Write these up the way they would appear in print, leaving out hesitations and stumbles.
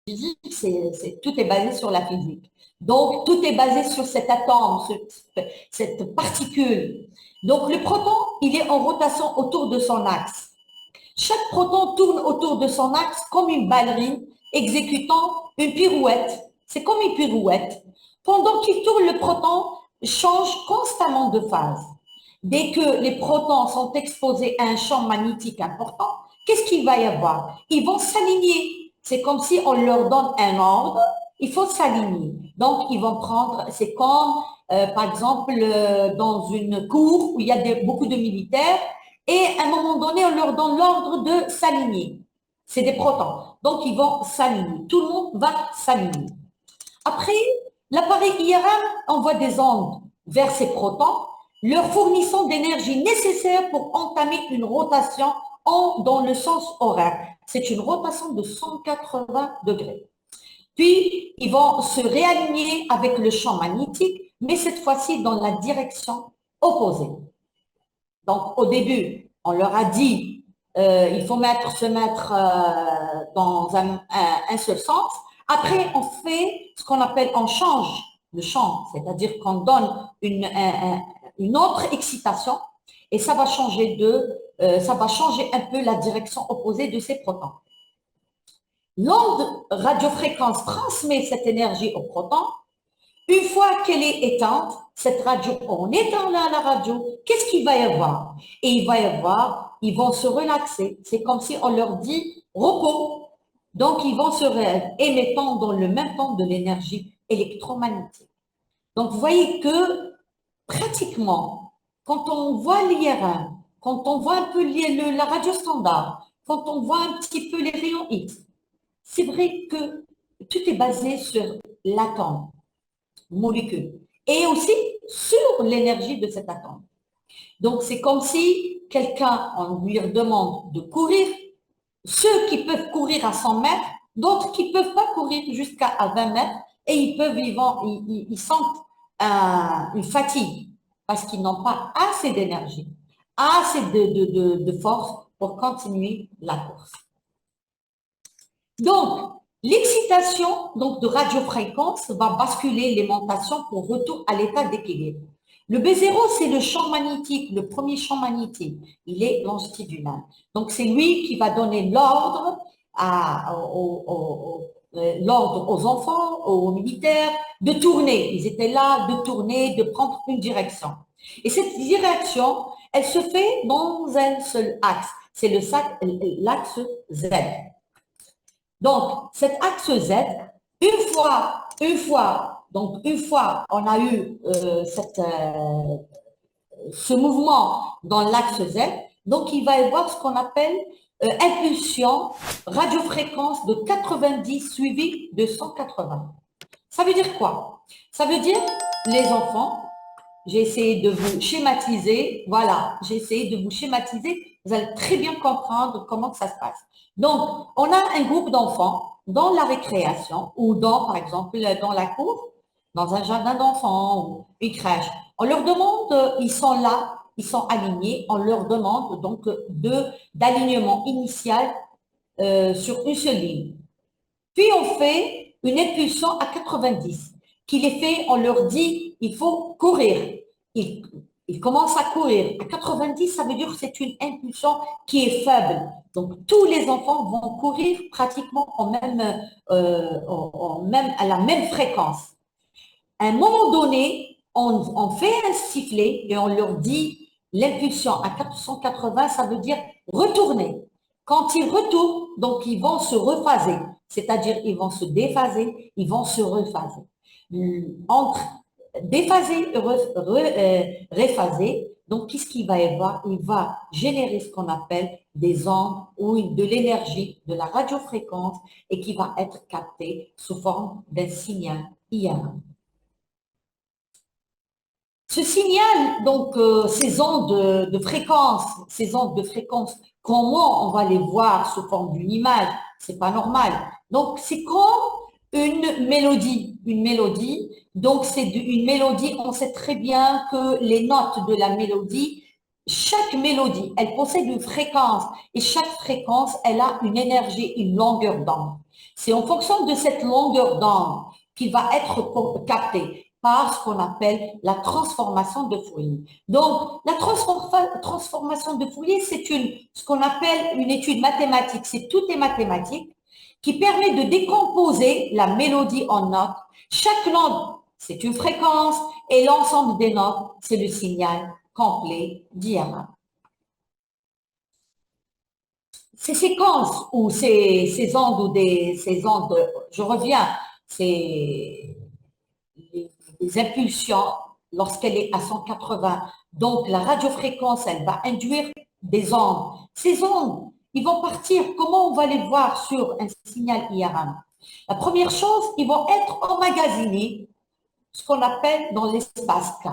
physique, tout est basé sur la physique. Donc, tout est basé sur cet atome, cette particule. Donc, le proton, il est en rotation autour de son axe. Chaque proton tourne autour de son axe comme une ballerine exécutant une pirouette. C'est comme une pirouette. Pendant qu'il tourne, le proton change constamment de phase. Dès que les protons sont exposés à un champ magnétique important, qu'est-ce qu'il va y avoir? Ils vont s'aligner. C'est comme si on leur donne un ordre, il faut s'aligner. Donc, ils vont prendre, c'est comme, par exemple, dans une cour où il y a beaucoup de militaires, et à un moment donné, on leur donne l'ordre de s'aligner. C'est des protons. Donc, ils vont s'aligner. Tout le monde va s'aligner. Après, l'appareil IRM envoie des ondes vers ces protons, leur fournissant d'énergie nécessaire pour entamer une rotation dans le sens horaire. C'est une rotation de 180 degrés. Puis, ils vont se réaligner avec le champ magnétique, mais cette fois-ci dans la direction opposée. Donc, au début, on leur a dit, il faut se mettre dans un seul sens. Après, on fait ce qu'on appelle, on change le champ, c'est-à-dire qu'on donne une autre excitation et ça va changer un peu la direction opposée de ces protons. L'onde radiofréquence transmet cette énergie aux protons. Une fois qu'elle est éteinte, cette radio, on éteint la radio, qu'est-ce qu'il va y avoir? Et il va y avoir, ils vont se relaxer. C'est comme si on leur dit repos. Donc, ils vont se émettant dans le même temps de l'énergie électromagnétique. Donc, vous voyez que pratiquement, quand on voit l'IRM, quand on voit un peu la radio standard, quand on voit un petit peu les rayons X, c'est vrai que tout est basé sur l'atome molécule et aussi sur l'énergie de cet atome. Donc, c'est comme si quelqu'un, on lui demande de courir, ceux qui peuvent courir à 100 mètres, d'autres qui ne peuvent pas courir jusqu'à 20 mètres et ils sentent une fatigue parce qu'ils n'ont pas assez d'énergie, assez de force pour continuer la course. Donc, l'excitation de radiofréquence va basculer l'aimantation pour retour à l'état d'équilibre. Le B0, c'est le champ magnétique, le premier champ magnétique. Il est longitudinal. Donc, c'est lui qui va donner l'ordre aux enfants, aux militaires, de tourner. Ils étaient là, de tourner, de prendre une direction. Et cette direction, elle se fait dans un seul axe. C'est l'axe Z. Donc, cet axe Z, une fois on a eu ce mouvement dans l'axe Z, donc il va y avoir ce qu'on appelle impulsion radiofréquence de 90 suivie de 180. Ça veut dire quoi? Ça veut dire, les enfants, j'ai essayé de vous schématiser, voilà, j'ai essayé de vous schématiser, vous allez très bien comprendre comment ça se passe. Donc, on a un groupe d'enfants dans la récréation ou par exemple, dans la cour, dans un jardin d'enfants ou une crèche. On leur demande, ils sont là, ils sont alignés, on leur demande donc d'alignement initial sur une seule ligne. Puis on fait une impulsion à 90 qui les fait, on leur dit, il faut courir. Ils commencent à courir. À 90, ça veut dire que c'est une impulsion qui est faible. Donc, tous les enfants vont courir pratiquement à la même fréquence. À un moment donné, on fait un sifflet et on leur dit l'impulsion à 480, ça veut dire retourner. Quand ils retournent, donc ils vont se rephaser, c'est-à-dire ils vont se déphaser, ils vont se rephaser. Entre déphaser et rephaser, donc qu'est-ce qu'il va y avoir? Il va générer ce qu'on appelle des ondes ou de l'énergie de la radiofréquence et qui va être captée sous forme d'un signal IRM. Ce signal, donc, ces ondes de fréquence, comment on va les voir sous forme d'une image? C'est pas normal. Donc, c'est comme une mélodie. Une mélodie, donc c'est une mélodie, on sait très bien que les notes de la mélodie, chaque mélodie, elle possède une fréquence et chaque fréquence, elle a une énergie, une longueur d'onde. C'est en fonction de cette longueur d'onde qui va être captée par ce qu'on appelle la transformation de Fourier. Donc, la transformation de Fourier, c'est ce qu'on appelle une étude mathématique. C'est tout est mathématique qui permet de décomposer la mélodie en notes. Chaque note, c'est une fréquence et l'ensemble des notes, c'est le signal complet d'IRM. Ces séquences ou ces ondes ces ondes, je reviens, c'est les impulsions lorsqu'elle est à 180. Donc, la radiofréquence, elle va induire des ondes. Ces ondes, ils vont partir. Comment on va les voir sur un signal IRM? La première chose, ils vont être emmagasinés, ce qu'on appelle dans l'espace K.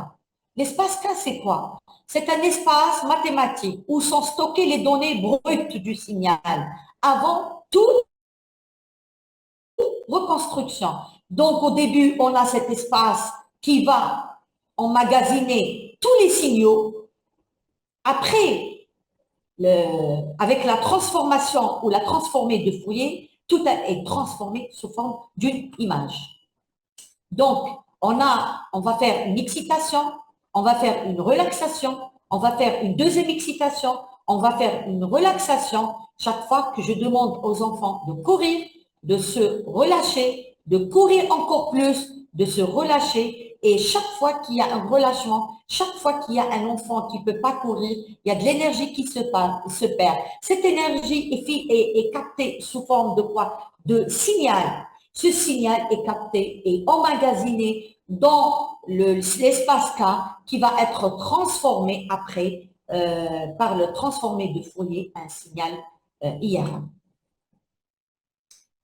L'espace K, c'est quoi? C'est un espace mathématique où sont stockées les données brutes du signal avant toute reconstruction. Donc, au début, on a cet espace qui va emmagasiner tous les signaux. Après, avec la transformation ou la transformée de Fourier, tout est transformé sous forme d'une image. Donc, on va faire une excitation, on va faire une relaxation, on va faire une deuxième excitation, on va faire une relaxation chaque fois que je demande aux enfants de courir, de se relâcher, de courir encore plus, de se relâcher. Et chaque fois qu'il y a un relâchement, chaque fois qu'il y a un enfant qui ne peut pas courir, il y a de l'énergie qui se perd. Cette énergie est captée sous forme de quoi? De signal. Ce signal est capté et emmagasiné dans l'espace K qui va être transformé après par le transformé de Fourier en signal IRM.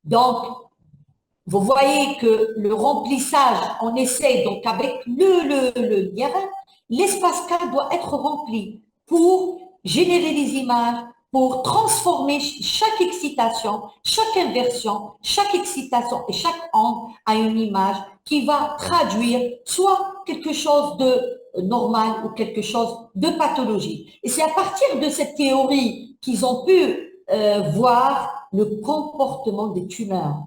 Donc, vous voyez que le remplissage, on essaie donc avec l'IRM, l'espace K doit être rempli pour générer des images, pour transformer chaque excitation, chaque inversion, chaque excitation et chaque onde à une image qui va traduire soit quelque chose de normal ou quelque chose de pathologique. Et c'est à partir de cette théorie qu'ils ont pu voir le comportement des tumeurs.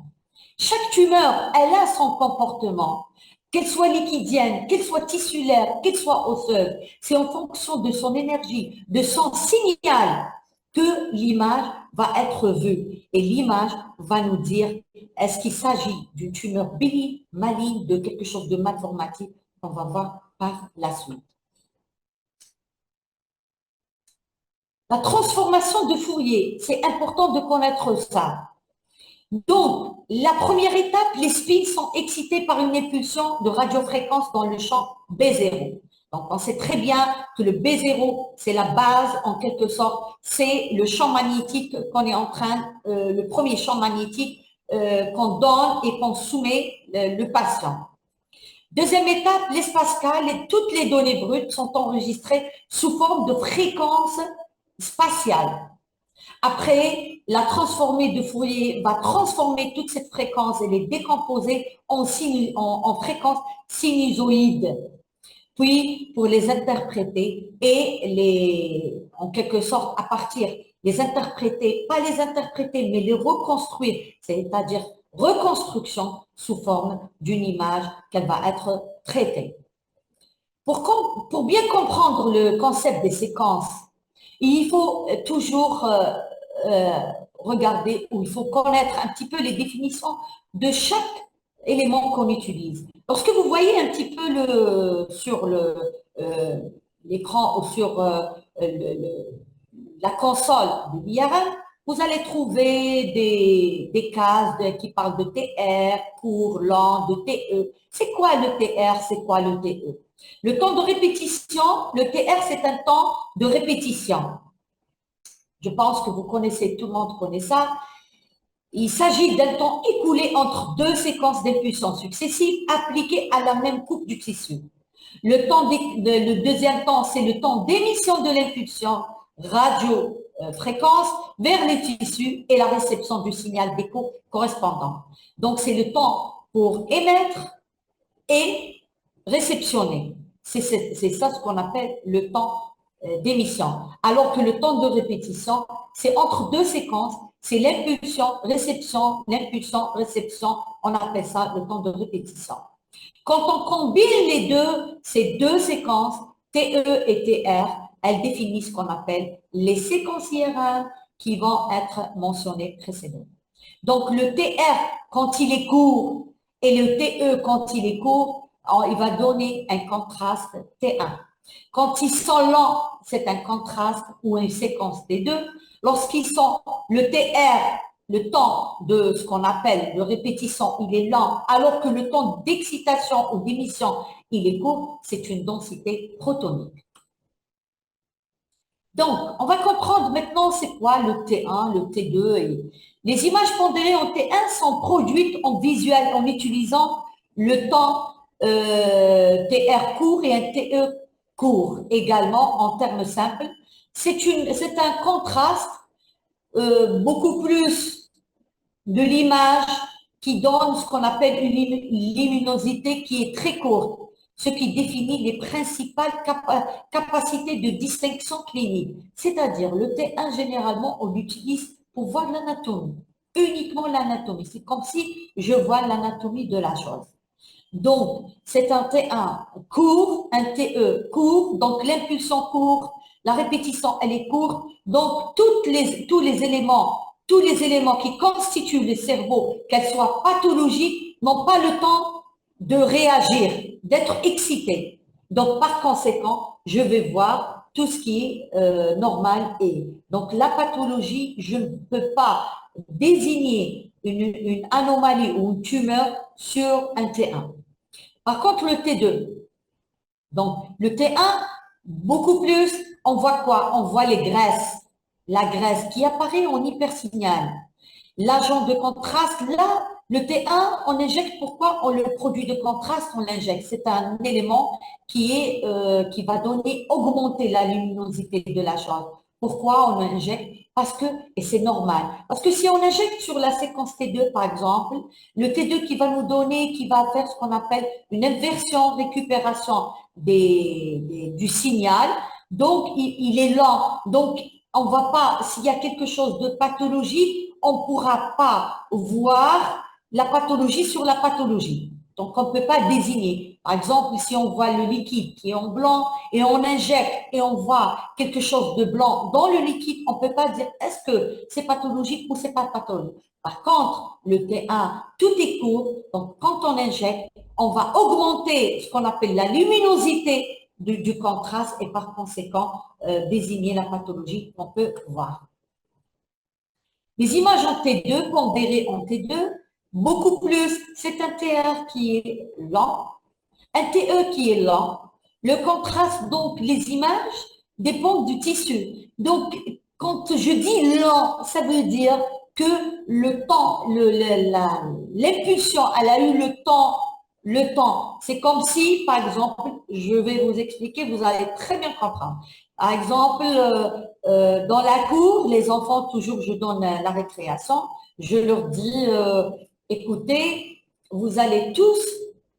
Chaque tumeur, elle a son comportement, qu'elle soit liquidienne, qu'elle soit tissulaire, qu'elle soit osseuse. C'est en fonction de son énergie, de son signal que l'image va être vue. Et l'image va nous dire, est-ce qu'il s'agit d'une tumeur bénigne, maligne, de quelque chose de malformatif? On va voir par la suite. La transformation de Fourier, c'est important de connaître ça. Donc, la première étape, les spins sont excités par une impulsion de radiofréquence dans le champ B0. Donc, on sait très bien que le B0, c'est la base, en quelque sorte, c'est le champ magnétique qu'on est en train, le premier champ magnétique qu'on donne et qu'on soumet le patient. Deuxième étape, l'espace K, toutes les données brutes sont enregistrées sous forme de fréquences spatiales. Après, la transformée de Fourier va transformer toute cette fréquence et les décomposer en fréquences sinusoïdes, puis pour les interpréter et en quelque sorte, à partir, les interpréter, pas les interpréter, mais les reconstruire, c'est-à-dire reconstruction sous forme d'une image qu'elle va être traitée. Pour bien comprendre le concept des séquences, il faut toujours regarder ou il faut connaître un petit peu les définitions de chaque élément qu'on utilise. Lorsque vous voyez un petit peu sur l'écran ou sur la console de l'IRM, vous allez trouver des cases qui parlent de TR, court, lent, de TE. C'est quoi le TR? C'est quoi le TE? Le temps de répétition, le TR, c'est un temps de répétition. Je pense que vous connaissez, tout le monde connaît ça. Il s'agit d'un temps écoulé entre deux séquences d'impulsions successives appliquées à la même coupe du tissu. Le deuxième temps, c'est le temps d'émission de l'impulsion radio-fréquence vers les tissus et la réception du signal d'écho correspondant. Donc, c'est le temps pour émettre et réceptionner. C'est ça ce qu'on appelle le temps d'émission. Alors que le temps de répétition, c'est entre deux séquences, c'est l'impulsion, réception, l'impulsion, réception, on appelle ça le temps de répétition. Quand on combine les deux, ces deux séquences, TE et TR, elles définissent ce qu'on appelle les séquences IRM qui vont être mentionnées précédemment. Donc, le TR, quand il est court, et le TE, quand il est court, il va donner un contraste T1. Quand ils sont lents, c'est un contraste ou une séquence T2. Lorsqu'ils sont, le TR, le temps de ce qu'on appelle de répétition, il est lent, alors que le temps d'excitation ou d'émission, il est court, c'est une densité protonique. Donc, on va comprendre maintenant c'est quoi le T1, le T2. Les images pondérées en T1 sont produites en visuel en utilisant le temps TR court et un TE court également en termes simples. C'est un contraste beaucoup plus de l'image qui donne ce qu'on appelle une luminosité qui est très courte, ce qui définit les principales capacités de distinction clinique. C'est-à-dire, le T1, généralement, on l'utilise pour voir l'anatomie, uniquement l'anatomie. C'est comme si je vois l'anatomie de la chose. Donc, c'est un T1 court, un TE court, donc l'impulsion courte, la répétition, elle est courte. Donc, tous les éléments qui constituent le cerveau, qu'elles soient pathologiques, n'ont pas le temps de réagir, d'être excités. Donc, par conséquent, je vais voir tout ce qui est normal. Et donc, la pathologie, je ne peux pas désigner une anomalie ou une tumeur sur un T1. Par contre, le T2, donc le T1, beaucoup plus, on voit quoi? On voit les graisses, la graisse qui apparaît en hypersignal. L'agent de contraste, là, le T1, on injecte, pourquoi on le produit de contraste, on l'injecte? C'est un élément qui va donner, augmenter la luminosité de la chose. Pourquoi on injecte? Parce que, et c'est normal, parce que si on injecte sur la séquence T2, par exemple, le T2 qui va nous donner, qui va faire ce qu'on appelle une inversion, récupération du signal, donc il est lent, donc on ne va pas, s'il y a quelque chose de pathologique, on ne pourra pas voir la pathologie sur la pathologie. Donc, on ne peut pas désigner. Par exemple, si on voit le liquide qui est en blanc et on injecte et on voit quelque chose de blanc dans le liquide, on ne peut pas dire est-ce que c'est pathologique ou c'est pas pathologique. Par contre, le T1, tout est court. Donc, quand on injecte, on va augmenter ce qu'on appelle la luminosité du contraste et par conséquent, désigner la pathologie qu'on peut voir. Les images en T2, pondérées en T2, beaucoup plus, c'est un TR qui est lent, un TE qui est lent. Le contraste, donc, les images dépendent du tissu. Donc, quand je dis lent, ça veut dire que le temps, l'impulsion, elle a eu le temps. C'est comme si, par exemple, je vais vous expliquer, vous allez très bien comprendre. Par exemple, dans la cour, les enfants, toujours je donne la récréation, je leur dis, écoutez, vous allez tous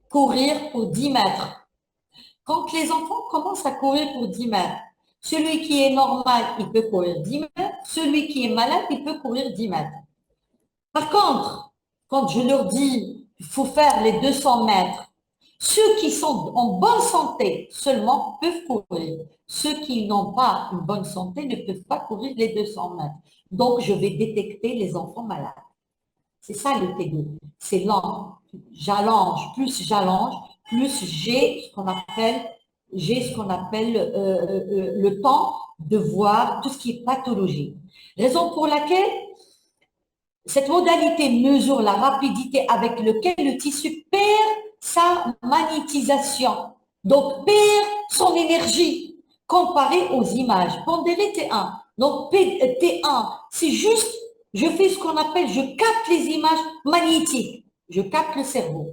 courir pour 10 mètres. Quand les enfants commencent à courir pour 10 mètres, celui qui est normal, il peut courir 10 mètres, celui qui est malade, il peut courir 10 mètres. Par contre, quand je leur dis, il faut faire les 200 mètres, ceux qui sont en bonne santé seulement peuvent courir. Ceux qui n'ont pas une bonne santé ne peuvent pas courir les 200 mètres. Donc, je vais détecter les enfants malades. C'est ça le T2. C'est lent. J'allonge, plus j'ai ce qu'on appelle, le temps de voir tout ce qui est pathologie. Raison pour laquelle cette modalité mesure la rapidité avec laquelle le tissu perd sa magnétisation, donc perd son énergie comparé aux images. Pondéré T1. Donc T1, c'est juste, je fais ce qu'on appelle, je capte les images magnétiques, je capte le cerveau,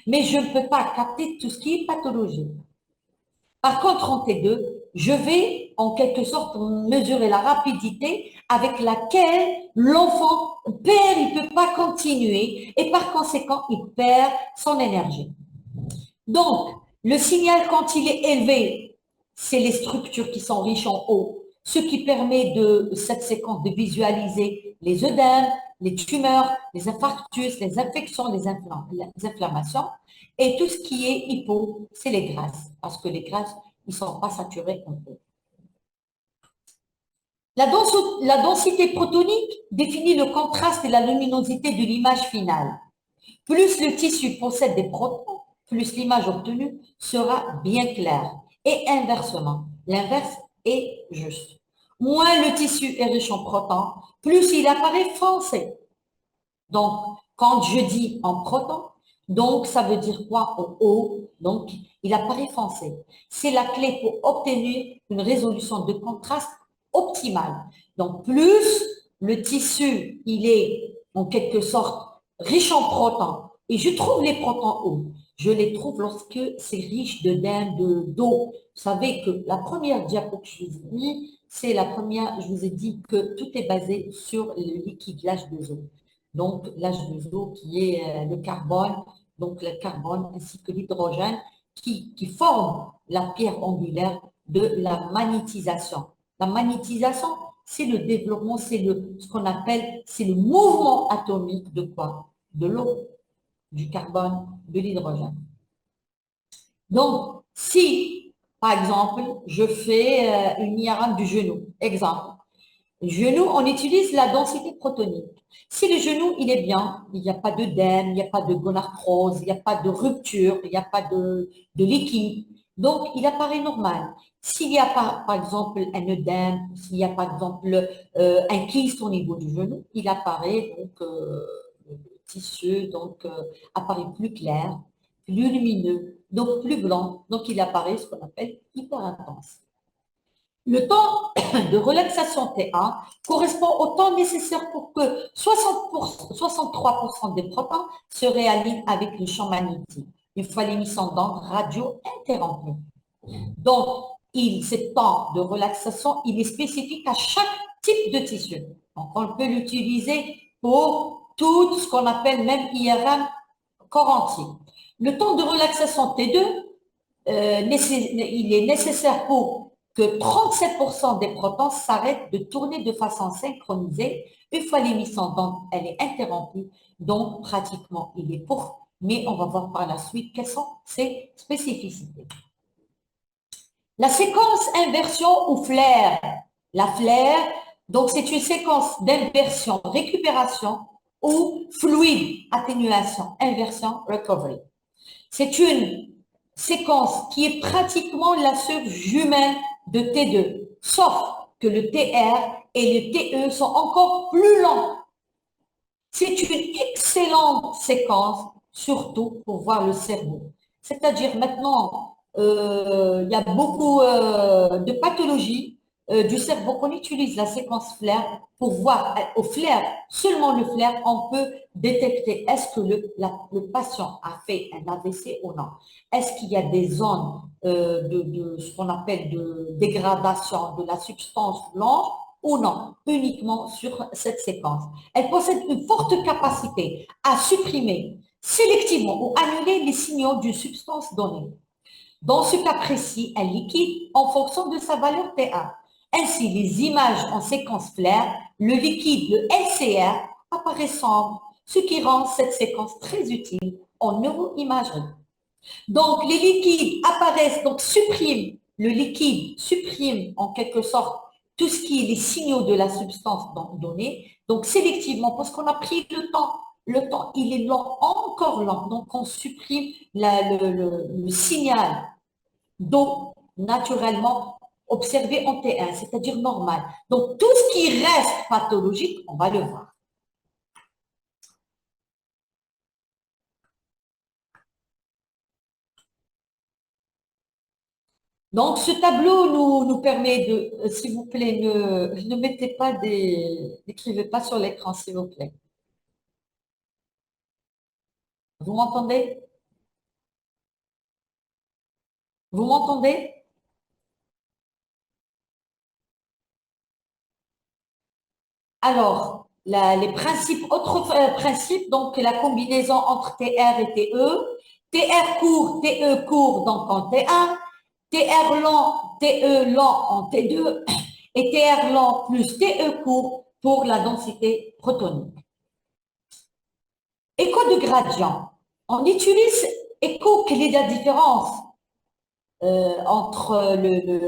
mais je ne peux pas capter tout ce qui est pathologie. Par contre, en T2, je vais en quelque sorte mesurer la rapidité avec laquelle l'enfant perd, il ne peut pas continuer et par conséquent, il perd son énergie. Donc, le signal, quand il est élevé, c'est les structures qui sont riches en eau, ce qui permet de cette séquence de visualiser les œdèmes, les tumeurs, les infarctus, les infections, les inflammations, et tout ce qui est hypo, c'est les graisses, parce que les graisses, ils ne sont pas saturés en eau. La densité protonique définit le contraste et la luminosité de l'image finale. Plus le tissu possède des protons, plus l'image obtenue sera bien claire. Et inversement, l'inverse est juste. Moins le tissu est riche en protons, plus il apparaît foncé. Donc, quand je dis en protons, donc ça veut dire quoi en haut? Donc, il apparaît foncé. C'est la clé pour obtenir une résolution de contraste optimale. Donc, plus le tissu, il est en quelque sorte riche en protons, et je trouve les protons où? Je les trouve lorsque c'est riche d'eau. Vous savez que la première diapo que je vous ai mis, c'est la première, je vous ai dit que tout est basé sur le liquide H2O. Donc, l'H2O qui est le carbone, donc le carbone ainsi que l'hydrogène qui forment la pierre angulaire de la magnétisation. La magnétisation, c'est le développement, c'est ce qu'on appelle, c'est le mouvement atomique de quoi? De l'eau, du carbone, de l'hydrogène. Donc, si, par exemple, je fais une diagramme du genou, exemple, genou, on utilise la densité protonique. Si le genou, il est bien, il n'y a pas d'œdème, il n'y a pas de gonarthrose, il n'y a pas de rupture, il n'y a pas de liquide, donc il apparaît normal. S'il y a par exemple un œdème, s'il y a par exemple un kyste au niveau du genou, il apparaît donc le tissu donc apparaît plus clair, plus lumineux, donc plus blanc, donc il apparaît ce qu'on appelle hyperintense. Le temps de relaxation T1 correspond au temps nécessaire pour que 63% des protons se réalignent avec le champ magnétique, une fois l'émission d'ondes radio interrompue. Donc, ce temps de relaxation, il est spécifique à chaque type de tissu. Donc, on peut l'utiliser pour tout ce qu'on appelle même IRM corps entier. Le temps de relaxation T2, il est nécessaire pour que 37% des protons s'arrêtent de tourner de façon synchronisée. Une fois l'émission d'onde, elle est interrompue, donc pratiquement il est pour. Mais on va voir par la suite quelles sont ses spécificités. La séquence inversion ou flaire. La flaire, donc c'est une séquence d'inversion, récupération ou fluide, atténuation, inversion, recovery. C'est une séquence qui est pratiquement la sœur jumelle de T2, sauf que le TR et le TE sont encore plus longs. C'est une excellente séquence, surtout pour voir le cerveau. C'est-à-dire maintenant, il y a beaucoup de pathologies du cerveau qu'on utilise la séquence flair pour voir au flair, seulement le flair, on peut détecter est-ce que le patient a fait un AVC ou non. Est-ce qu'il y a des zones de ce qu'on appelle de dégradation de la substance blanche ou non, uniquement sur cette séquence. Elle possède une forte capacité à supprimer sélectivement ou annuler les signaux d'une substance donnée. Dans ce cas précis, un liquide en fonction de sa valeur T1. Ainsi, les images en séquence flair, le liquide, le LCR, apparaît sombre, ce qui rend cette séquence très utile en neuroimagerie. Donc, les liquides apparaissent, donc le liquide supprime en quelque sorte tout ce qui est les signaux de la substance donnée, donc sélectivement, parce qu'on a pris le temps, il est lent, encore lent, donc on supprime le signal d'eau naturellement observé en T1, c'est-à-dire normal. Donc, tout ce qui reste pathologique, on va le voir. Donc, ce tableau nous permet de, s'il vous plaît, ne mettez pas n'écrivez pas sur l'écran, s'il vous plaît. Vous m'entendez? Vous m'entendez? Alors, les principes, autres principes, donc la combinaison entre TR et TE. TR court, TE court, donc en T1. TR lent, TE lent en T2 et TR lent plus TE court pour la densité protonique. Écho de gradient. On utilise écho, quelle est la différence entre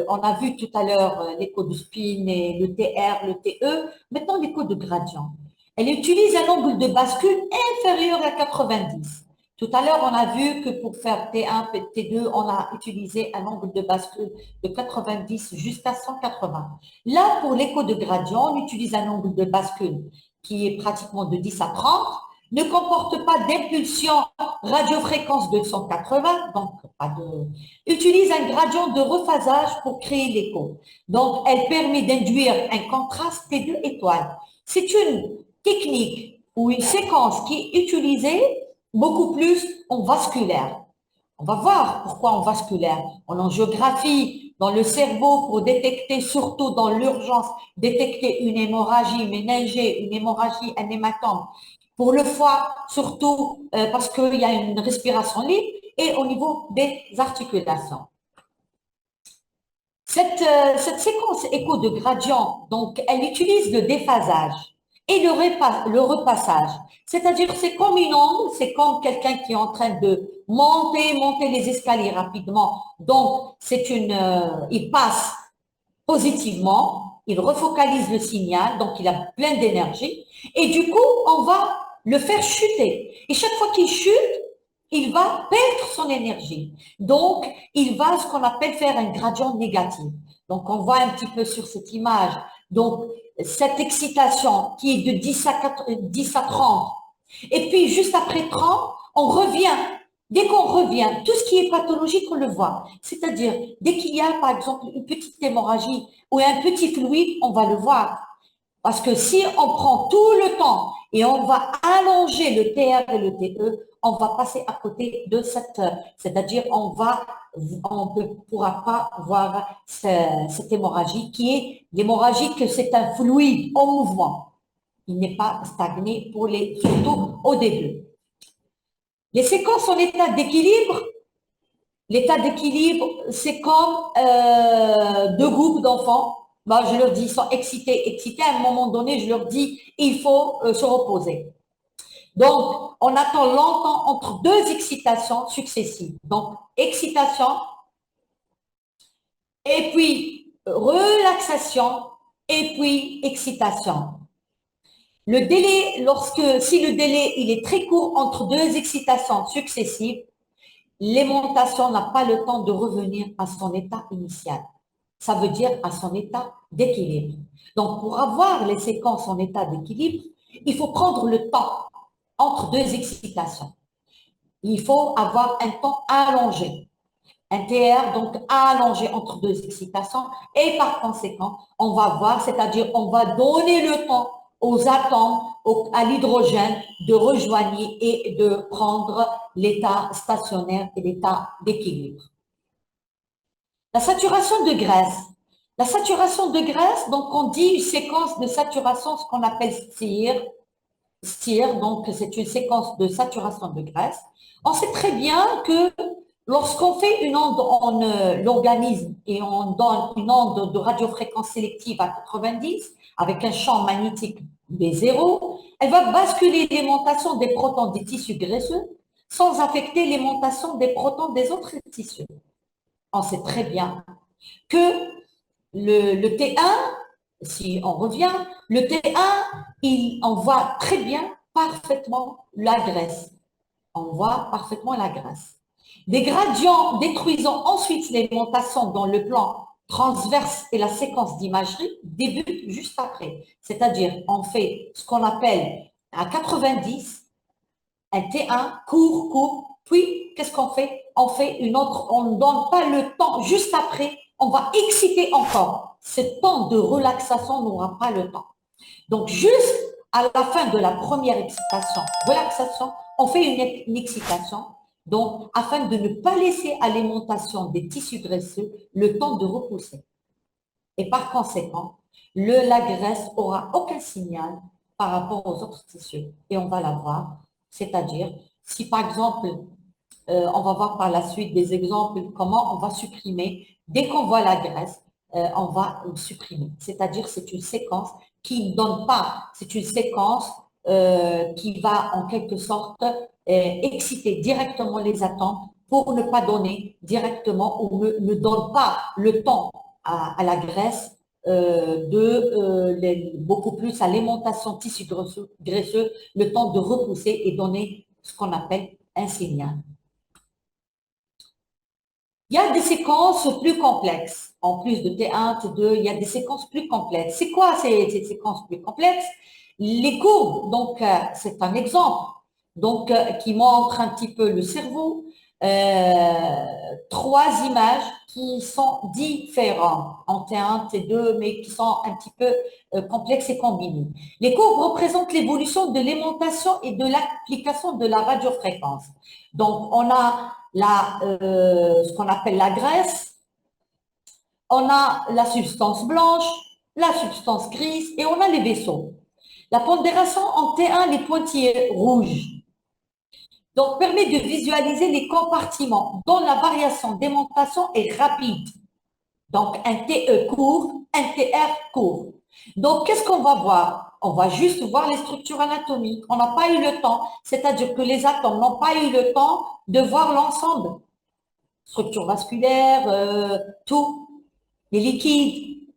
on a vu tout à l'heure l'écho de spin et le TR, le TE, maintenant l'écho de gradient. Elle utilise un angle de bascule inférieur à 90. Tout à l'heure, on a vu que pour faire T1, T2, on a utilisé un angle de bascule de 90 jusqu'à 180. Là, pour l'écho de gradient, on utilise un angle de bascule qui est pratiquement de 10 à 30, ne comporte pas d'impulsion radiofréquence de 180, donc pas de... utilise un gradient de rephasage pour créer l'écho. Donc, elle permet d'induire un contraste T2 étoile. C'est une technique ou une séquence qui est utilisée beaucoup plus en vasculaire. On va voir pourquoi en vasculaire. En géographie, dans le cerveau, pour détecter, surtout dans l'urgence, détecter une hémorragie méningée, une hémorragie, un hématome. Pour le foie, surtout parce qu'il y a une respiration libre et au niveau des articulations. Cette séquence écho de gradient, donc, elle utilise le déphasage et le repassage. C'est-à-dire, c'est comme une onde, c'est comme quelqu'un qui est en train de monter les escaliers rapidement. Donc, il passe positivement, il refocalise le signal, donc il a plein d'énergie. Et du coup, on va le faire chuter. Et chaque fois qu'il chute, il va perdre son énergie. Donc, il va, ce qu'on appelle, faire un gradient négatif. Donc, on voit un petit peu sur cette image. Donc, cette excitation qui est de 10 à 30. Et puis, juste après 30, on revient. Dès qu'on revient, tout ce qui est pathologique, on le voit. C'est-à-dire, dès qu'il y a, par exemple, une petite hémorragie ou un petit fluide, on va le voir. Parce que si on prend tout le temps et on va allonger le TR et le TE, on va passer à côté de c'est-à-dire on ne pourra pas voir cette hémorragie qui est l'hémorragie que c'est un fluide en mouvement. Il n'est pas stagné surtout au début. Les séquences en état d'équilibre, l'état d'équilibre, c'est comme deux groupes d'enfants. Bah, je leur dis, ils sont excités. À un moment donné, je leur dis, il faut se reposer. Donc, on attend longtemps entre deux excitations successives. Donc, excitation, et puis relaxation, et puis excitation. Le délai, si le délai il est très court entre deux excitations successives, l'aimantation n'a pas le temps de revenir à son état initial. Ça veut dire à son état d'équilibre. Donc, pour avoir les séquences en état d'équilibre, il faut prendre le temps entre deux excitations. Il faut avoir un temps allongé, un TR donc allongé entre deux excitations et par conséquent, on va voir, c'est-à-dire on va donner le temps aux atomes, à l'hydrogène de rejoindre et de prendre l'état stationnaire et l'état d'équilibre. La saturation de graisse. La saturation de graisse, donc on dit une séquence de saturation, ce qu'on appelle STIR, donc c'est une séquence de saturation de graisse. On sait très bien que lorsqu'on fait une onde en l'organisme et on donne une onde de radiofréquence sélective à 90 avec un champ magnétique B0, elle va basculer l'aimantation des protons des tissus graisseux sans affecter l'aimantation des protons des autres tissus. On sait très bien que le T1, si on revient, le T1, on voit très bien parfaitement la graisse. On voit parfaitement la graisse. Des gradients détruisant ensuite l'aimantation dans le plan transverse et la séquence d'imagerie débutent juste après. C'est-à-dire, on fait ce qu'on appelle à 90, un T1 court, puis qu'est-ce qu'on fait? On fait une autre, on ne donne pas le temps juste après, on va exciter encore. Ce temps de relaxation n'aura pas le temps. Donc, juste à la fin de la première excitation, relaxation, on fait une excitation, donc afin de ne pas laisser à l'aimantation des tissus graisseux le temps de repousser. Et par conséquent, la graisse aura aucun signal par rapport aux autres tissus. Et on va la voir. C'est-à-dire, si par exemple, On va voir par la suite des exemples comment on va supprimer. Dès qu'on voit la graisse, on va le supprimer. C'est-à-dire, c'est une séquence qui ne donne pas, c'est une séquence qui va en quelque sorte exciter directement les atomes pour ne pas donner directement ou ne donne pas le temps à la graisse beaucoup plus à l'aimantation tissu graisseux, le temps de repousser et donner ce qu'on appelle un signal. Il y a des séquences plus complexes. En plus de T1, T2, il y a des séquences plus complexes. C'est quoi ces séquences plus complexes? Les courbes, donc c'est un exemple, donc qui montre un petit peu le cerveau. Trois images qui sont différentes en T1, T2, mais qui sont un petit peu complexes et combinées. Les courbes représentent l'évolution de l'aimantation et de l'application de la radiofréquence. Donc, on a ce qu'on appelle la graisse, on a la substance blanche, la substance grise et on a les vaisseaux. La pondération en T1, les pointillés rouges, donc permet de visualiser les compartiments dont la variation d'aimantation est rapide. Donc un TE court, un TR court. Donc qu'est-ce qu'on va voir? On va juste voir les structures anatomiques. On n'a pas eu le temps, c'est-à-dire que les atomes n'ont pas eu le temps de voir l'ensemble. Structure vasculaire, tout, les liquides.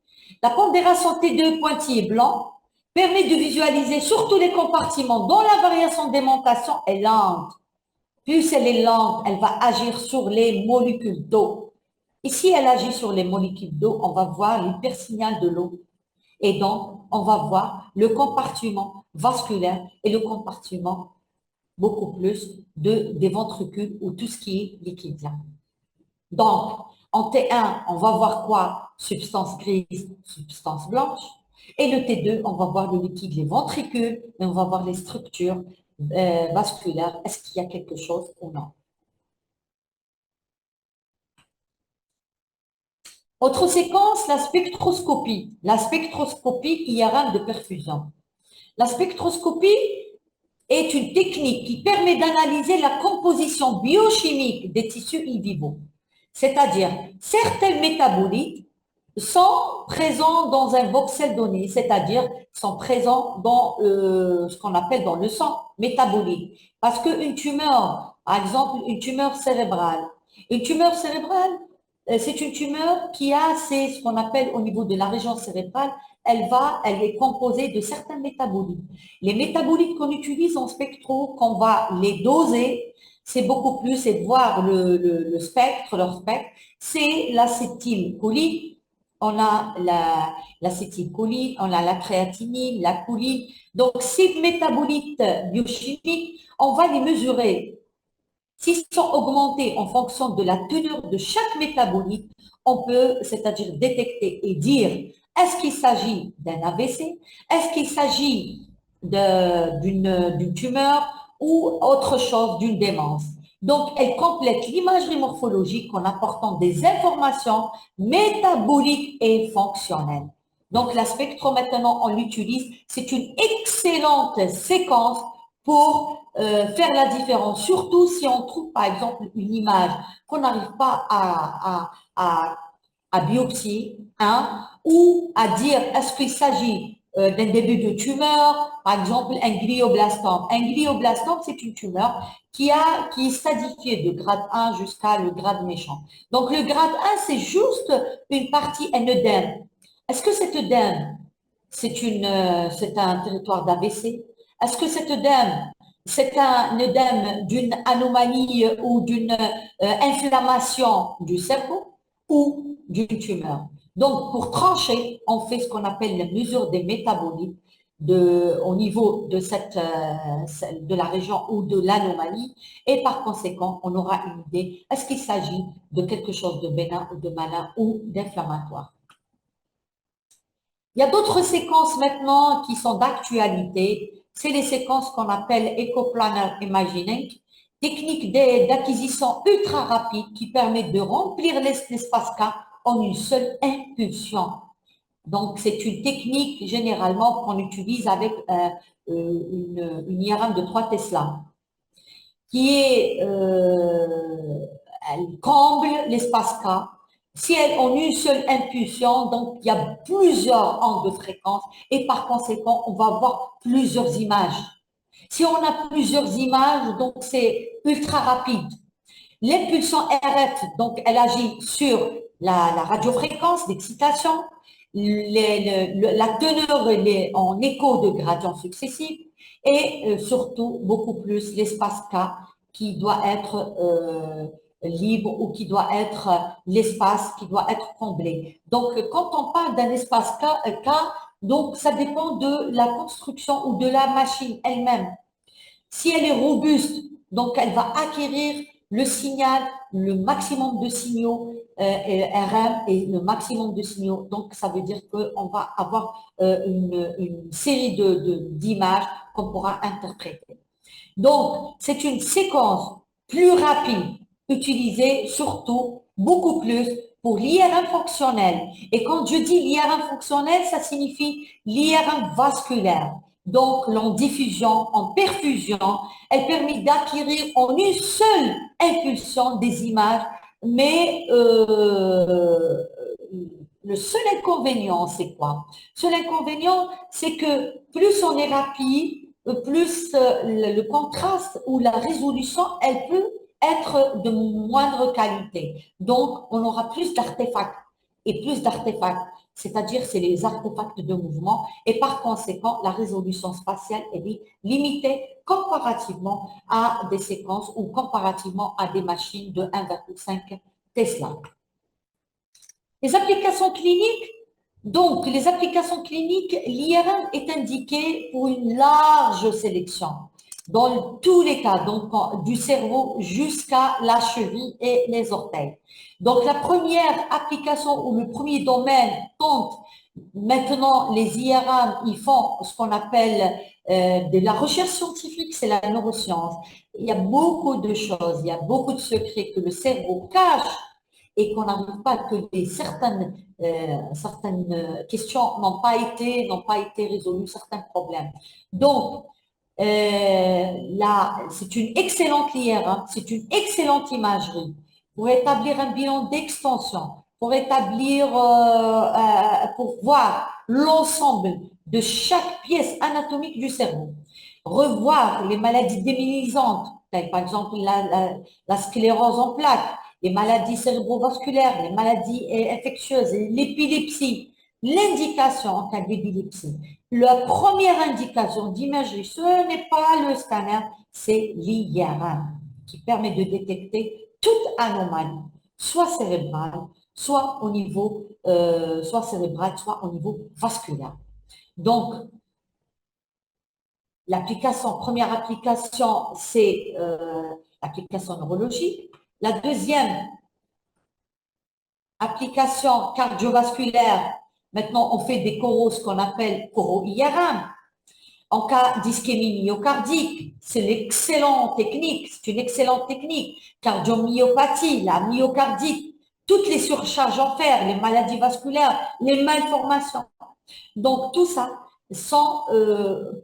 La pondération T2 pointillé blanc permet de visualiser surtout les compartiments dont la variation d'aimantation est lente. Plus elle est lente, elle va agir sur les molécules d'eau. Et si elle agit sur les molécules d'eau, on va voir l'hypersignal de l'eau. Et donc, on va voir le compartiment vasculaire et le compartiment beaucoup plus des ventricules ou tout ce qui est liquide. Donc, en T1, on va voir quoi? Substance grise, substance blanche. Et le T2, on va voir le liquide, les ventricules, et on va voir les structures vasculaires. Est-ce qu'il y a quelque chose ou non? Autre séquence, la spectroscopie. La spectroscopie IRM de perfusion. La spectroscopie est une technique qui permet d'analyser la composition biochimique des tissus in vivo. C'est-à-dire, certains métabolites sont présents dans un voxel donné, c'est-à-dire sont présents dans ce qu'on appelle dans le sang métabolique. Parce qu'une tumeur, par exemple, une tumeur cérébrale, c'est une tumeur qui a ce qu'on appelle au niveau de la région cérébrale, elle est composée de certains métabolites. Les métabolites qu'on utilise en spectro, qu'on va les doser, c'est beaucoup plus, c'est de voir le spectre, leur spectre, c'est l'acétylcholine, on a l'acétylcholine, on a la créatinine, la choline. Donc, ces métabolites biochimiques, on va les mesurer. S'ils sont augmentés en fonction de la teneur de chaque métabolite, on peut, c'est-à-dire détecter et dire, est-ce qu'il s'agit d'un AVC? Est-ce qu'il s'agit d'une tumeur ou autre chose, d'une démence? Donc, elle complète l'imagerie morphologique en apportant des informations métaboliques et fonctionnelles. Donc, la spectro, maintenant, on l'utilise. C'est une excellente séquence pour faire la différence, surtout si on trouve par exemple une image qu'on n'arrive pas à biopsier, hein, ou à dire est-ce qu'il s'agit d'un début de tumeur, par exemple un glioblastome. Un glioblastome, c'est une tumeur qui est stadifiée de grade 1 jusqu'à le grade méchant. Donc le grade 1, c'est juste une partie, un œdème. Est-ce que cet œdème, c'est un territoire d'AVC? Est-ce que cet œdème, c'est un œdème d'une anomalie ou d'une inflammation du cerveau ou d'une tumeur? Donc, pour trancher, on fait ce qu'on appelle la mesure des métabolites au niveau de la région ou de l'anomalie et par conséquent, on aura une idée, est-ce qu'il s'agit de quelque chose de bénin ou de malin ou d'inflammatoire? Il y a d'autres séquences maintenant qui sont d'actualité. C'est les séquences qu'on appelle Ecoplanar Imagining, technique d'acquisition ultra rapide qui permet de remplir l'espace K en une seule impulsion. Donc, c'est une technique généralement qu'on utilise avec une IRM de 3 Tesla. qui est, elle comble l'espace K. Si elle en une seule impulsion, donc il y a plusieurs ondes de fréquence et par conséquent, on va avoir plusieurs images. Si on a plusieurs images, donc c'est ultra rapide. L'impulsion RF, donc elle agit sur la radiofréquence d'excitation, la teneur en écho de gradients successifs et surtout beaucoup plus l'espace K qui doit être libre ou qui doit être l'espace qui doit être comblé. Donc, quand on parle d'un espace K, donc ça dépend de la construction ou de la machine elle-même. Si elle est robuste, donc elle va acquérir le signal, le maximum de signaux RM et le maximum de signaux. Donc, ça veut dire qu'on va avoir une série d'images qu'on pourra interpréter. Donc, c'est une séquence plus rapide, utilisée surtout beaucoup plus pour l'IRM fonctionnel. Et quand je dis l'IRM fonctionnel, ça signifie l'IRM vasculaire. Donc, en diffusion, en perfusion, elle permet d'acquérir en une seule impulsion des images, mais le seul inconvénient, c'est quoi? Le seul inconvénient, c'est que plus on est rapide, plus le contraste ou la résolution, elle peut être de moindre qualité. Donc, on aura plus d'artefacts et plus d'artefacts, c'est-à-dire c'est les artefacts de mouvement et par conséquent, la résolution spatiale est limitée comparativement à des séquences ou comparativement à des machines de 1,5 Tesla. Les applications cliniques, donc les applications cliniques, l'IRM est indiqué pour une large sélection, dans tous les cas, donc du cerveau jusqu'à la cheville et les orteils. Donc la première application ou le premier domaine compte maintenant les IRM, ils font ce qu'on appelle de la recherche scientifique, c'est la neuroscience. Il y a beaucoup de choses, il y a beaucoup de secrets que le cerveau cache et qu'on n'arrive pas, que certaines questions n'ont pas été résolues, certains problèmes. Donc, là, c'est une excellente IRM, c'est une excellente imagerie pour établir un bilan d'extension, pour établir, pour voir l'ensemble de chaque pièce anatomique du cerveau, revoir les maladies démyélisantes, par exemple la sclérose en plaques, les maladies cérébrovasculaires, les maladies infectieuses, l'épilepsie, l'indication en cas d'épilepsie. La première indication d'imagerie, ce n'est pas le scanner, c'est l'IRM qui permet de détecter toute anomalie, soit cérébrale, soit au niveau, soit cérébral, soit au niveau vasculaire. Donc, première application, c'est l'application neurologique. La deuxième application cardiovasculaire, maintenant on fait des coraux, ce qu'on appelle coraux-IRM. En cas d'ischémie myocardique, c'est l'excellente technique, c'est une excellente technique. Cardiomyopathie, la myocardite, toutes les surcharges en fer, les maladies vasculaires, les malformations. Donc tout ça sont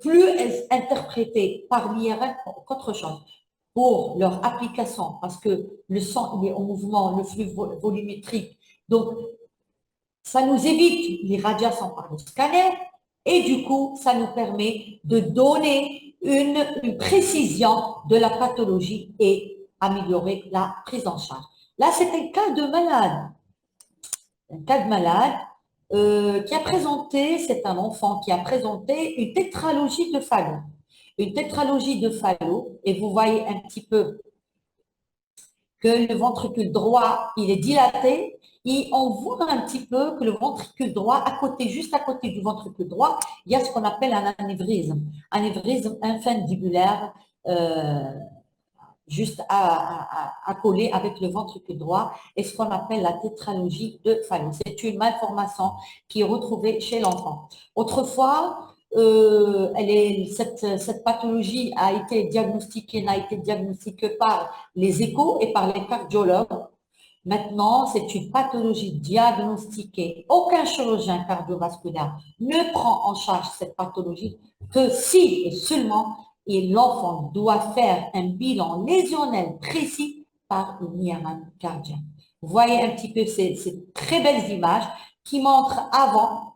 plus interprétés par l'IRM qu'autre chose pour leur application, parce que le sang il est en mouvement, le flux volumétrique. Donc, ça nous évite l'irradiation par le scanner et du coup, ça nous permet de donner une précision de la pathologie et améliorer la prise en charge. Là, c'est un cas de malade. Un cas de malade qui a présenté, c'est un enfant qui a présenté une tétralogie de Fallot. Une tétralogie de Fallot, et vous voyez un petit peu que le ventricule droit, il est dilaté, et on voit un petit peu que le ventricule droit, juste à côté du ventricule droit, il y a ce qu'on appelle un anévrisme infundibulaire, juste à coller avec le ventricule droit, et ce qu'on appelle la tétralogie de Fallot. C'est une malformation qui est retrouvée chez l'enfant. Autrefois, cette pathologie a été n'a été diagnostiquée par les échos et par les cardiologues. Maintenant, c'est une pathologie diagnostiquée. Aucun chirurgien cardiovasculaire ne prend en charge cette pathologie que si et seulement et l'enfant doit faire un bilan lésionnel précis par une IRM cardiaque. Vous voyez un petit peu ces très belles images qui montrent avant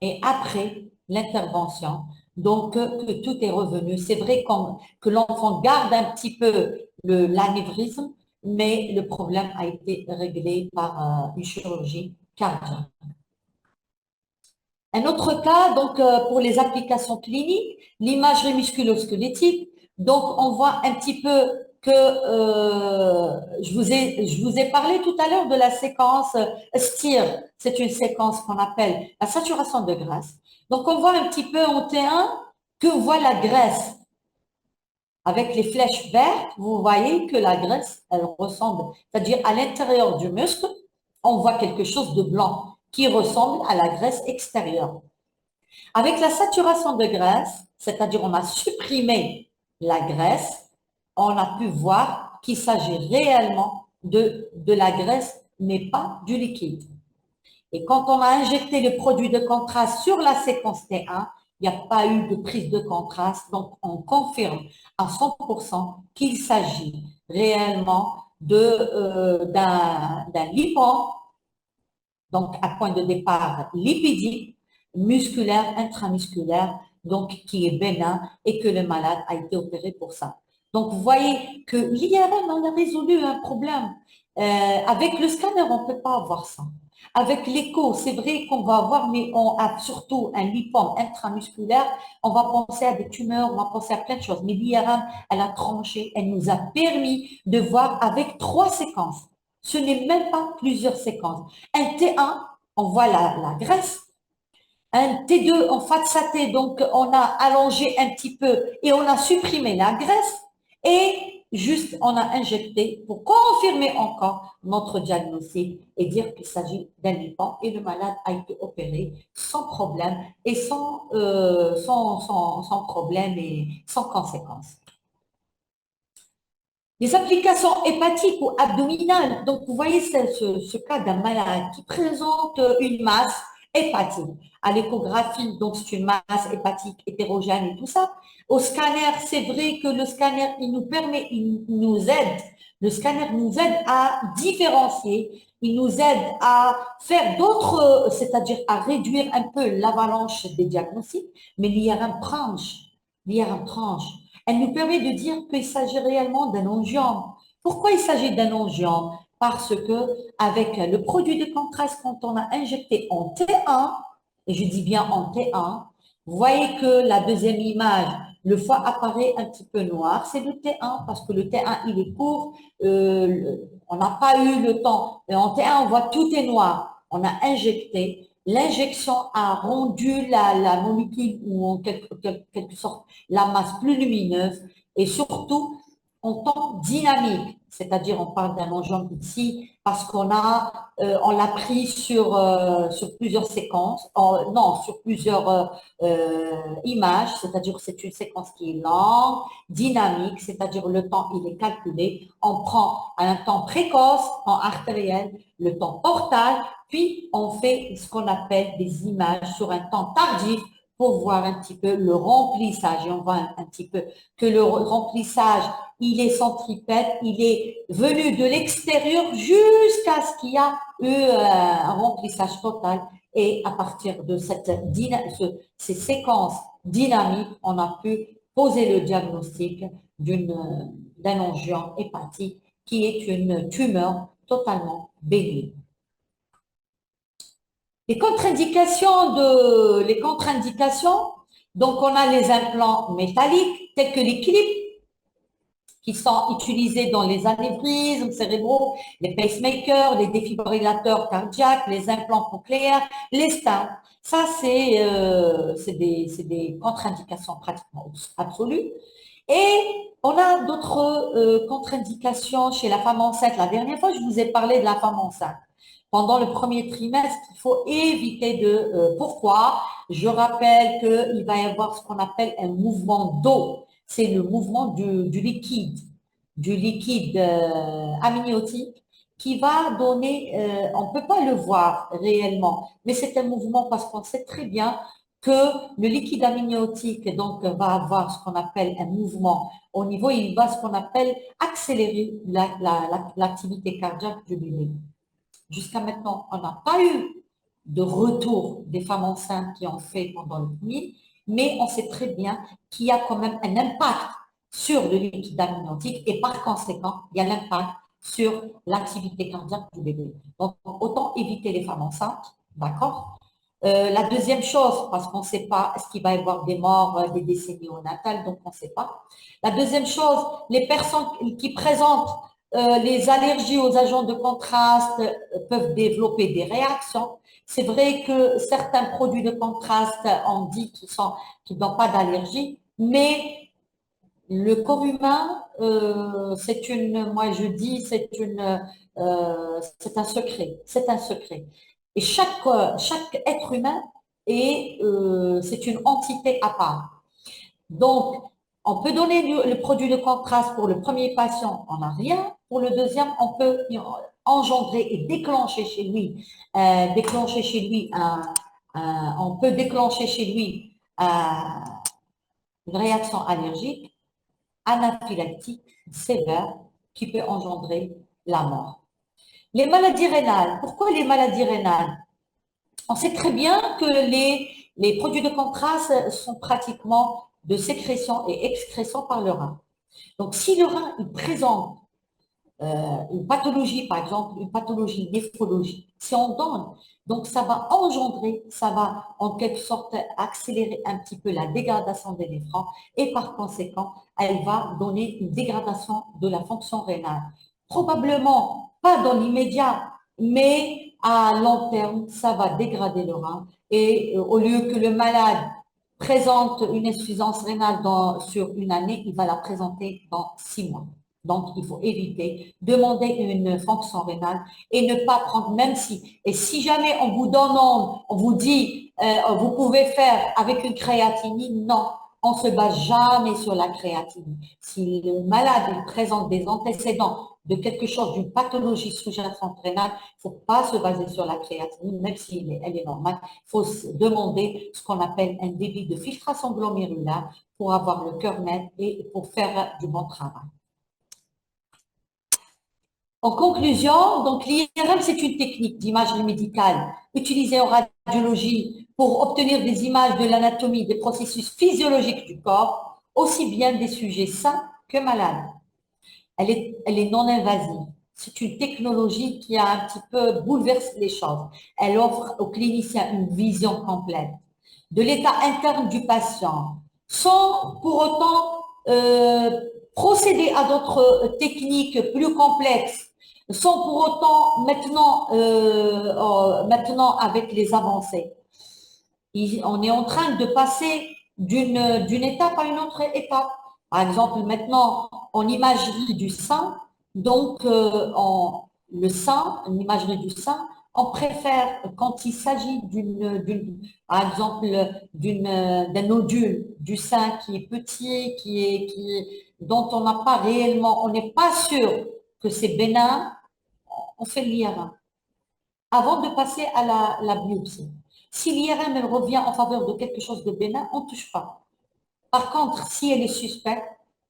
et après l'intervention. Donc, que tout est revenu. C'est vrai que l'enfant garde un petit peu l'anévrisme, mais le problème a été réglé par une chirurgie cardiaque. Un autre cas, donc, pour les applications cliniques, l'imagerie musculo-squelettique. Donc, on voit un petit peu que je vous ai parlé tout à l'heure de la séquence STIR. C'est une séquence qu'on appelle la saturation de graisse. Donc, on voit un petit peu en T1 que voit la graisse. Avec les flèches vertes, vous voyez que la graisse, elle ressemble, c'est-à-dire à l'intérieur du muscle, on voit quelque chose de blanc qui ressemble à la graisse extérieure. Avec la saturation de graisse, c'est-à-dire on a supprimé la graisse, on a pu voir qu'il s'agit réellement de la graisse, mais pas du liquide. Et quand on a injecté le produit de contraste sur la séquence T1, il n'y a pas eu de prise de contraste, donc on confirme à 100% qu'il s'agit réellement d'un lipon, donc à point de départ lipidique, musculaire, intramusculaire, donc qui est bénin et que le malade a été opéré pour ça. Donc vous voyez que l'IRM en a résolu un problème. Avec le scanner, on ne peut pas avoir ça. Avec l'écho, c'est vrai qu'on va avoir, mais on a surtout un lipome intramusculaire. On va penser à des tumeurs, on va penser à plein de choses. Mais l'IRM, elle a tranché, elle nous a permis de voir avec 3 séquences. Ce n'est même pas plusieurs séquences. Un T1, on voit la graisse. Un T2 en fatsaté, donc on a allongé un petit peu et on a supprimé la graisse. Et juste, on a injecté pour confirmer encore notre diagnostic et dire qu'il s'agit d'un lipome et le malade a été opéré sans problème et sans problème et sans conséquences. Les applications hépatiques ou abdominales, donc vous voyez ce cas d'un malade qui présente une masse hépatique. À l'échographie, donc c'est une masse hépatique hétérogène et tout ça. Au scanner, c'est vrai que le scanner, il nous aide. Le scanner nous aide à différencier, il nous aide à faire d'autres, c'est-à-dire à réduire un peu l'avalanche des diagnostics, mais l'IRM tranche. L'IRM tranche. Elle nous permet de dire qu'il s'agit réellement d'un angiome. Pourquoi il s'agit d'un angiome? Parce que avec le produit de contraste, quand on a injecté en T1, et je dis bien en T1, vous voyez que la deuxième image, le foie apparaît un petit peu noir, c'est le T1 parce que le T1 il est court, on n'a pas eu le temps. Et en T1 on voit tout est noir. On a injecté. L'injection a rendu la molécule ou en quelque sorte la masse plus lumineuse et surtout en temps dynamique, c'est-à-dire on parle d'un angiome ici parce on l'a pris sur plusieurs séquences, non, sur plusieurs images, c'est-à-dire que c'est une séquence qui est longue, dynamique, c'est-à-dire le temps il est calculé, on prend un temps précoce en artériel, le temps portal, puis on fait ce qu'on appelle des images sur un temps tardif pour voir un petit peu le remplissage. Et on voit un petit peu que le remplissage, il est centripète, il est venu de l'extérieur jusqu'à ce qu'il y a eu un remplissage total. Et à partir de ces séquences dynamiques, on a pu poser le diagnostic d'un angiome hépatique qui est une tumeur totalement bénigne. Les contre-indications, donc on a les implants métalliques tels que les clips qui sont utilisés dans les anévrismes cérébraux, les pacemakers, les défibrillateurs cardiaques, les implants cochléaires, les stents. Ça, c'est des contre-indications pratiquement absolues. Et on a d'autres contre-indications chez la femme enceinte. La dernière fois, je vous ai parlé de la femme enceinte. Pendant le premier trimestre, il faut éviter pourquoi? Je rappelle qu'il va y avoir ce qu'on appelle un mouvement d'eau. C'est le mouvement du liquide amniotique qui va donner, on ne peut pas le voir réellement, mais c'est un mouvement parce qu'on sait très bien que le liquide amniotique donc va avoir ce qu'on appelle un mouvement au niveau, il va ce qu'on appelle accélérer l'activité cardiaque du bébé. Jusqu'à maintenant, on n'a pas eu de retour des femmes enceintes qui ont fait pendant le premier, mais on sait très bien qu'il y a quand même un impact sur le liquide amniotique et par conséquent, il y a l'impact sur l'activité cardiaque du bébé. Donc, autant éviter les femmes enceintes, d'accord? La deuxième chose, parce qu'on ne sait pas, est-ce qu'il va y avoir des morts, des décès néonatales, donc on ne sait pas. La deuxième chose, les personnes qui présentent les allergies aux agents de contraste peuvent développer des réactions. C'est vrai que certains produits de contraste, on dit qu'ils n'ont pas d'allergie, mais le corps humain, moi je dis, c'est un secret, c'est un secret. Et chaque être humain c'est une entité à part. Donc, on peut donner le produit de contraste pour le premier patient, on n'a rien. Pour le deuxième, on peut engendrer et déclencher chez lui, on peut déclencher chez lui une réaction allergique anaphylactique sévère qui peut engendrer la mort. Les maladies rénales. Pourquoi les maladies rénales? On sait très bien que les produits de contraste sont pratiquement de sécrétion et excrétion par le rein. Donc, si le rein il présente une pathologie, par exemple, une pathologie néphrologique, si on donne, donc ça va engendrer, ça va en quelque sorte accélérer un petit peu la dégradation des néphrons et par conséquent, elle va donner une dégradation de la fonction rénale. Probablement pas dans l'immédiat, mais à long terme, ça va dégrader le rein et au lieu que le malade présente une insuffisance rénale sur une année, il va la présenter dans 6 mois. Donc, il faut éviter, demander une fonction rénale et ne pas prendre, même si, et si jamais on vous donne, on vous dit, vous pouvez faire avec une créatinine, non, on ne se base jamais sur la créatinine. Si le malade il présente des antécédents de quelque chose, d'une pathologie sous-jacente rénale, il ne faut pas se baser sur la créatinine, même si elle est normale. Il faut demander ce qu'on appelle un débit de filtration glomérulaire pour avoir le cœur net et pour faire du bon travail. En conclusion, donc l'IRM, c'est une technique d'imagerie médicale utilisée en radiologie pour obtenir des images de l'anatomie des processus physiologiques du corps, aussi bien des sujets sains que malades. Elle est non invasive. C'est une technologie qui a un petit peu bouleversé les choses. Elle offre aux cliniciens une vision complète de l'état interne du patient, sans pour autant procéder à d'autres techniques plus complexes, sans pour autant maintenant avec les avancées. On est en train de passer d'une étape à une autre étape. Par exemple, maintenant, en imagerie du sein, donc le sein, une imagerie du sein, on préfère, quand il s'agit par exemple, d'un nodule du sein qui est petit, dont on n'a pas réellement, on n'est pas sûr que c'est bénin, on fait l'IRM avant de passer à la biopsie. Si l'IRM revient en faveur de quelque chose de bénin, on ne touche pas. Par contre, si elle est suspecte,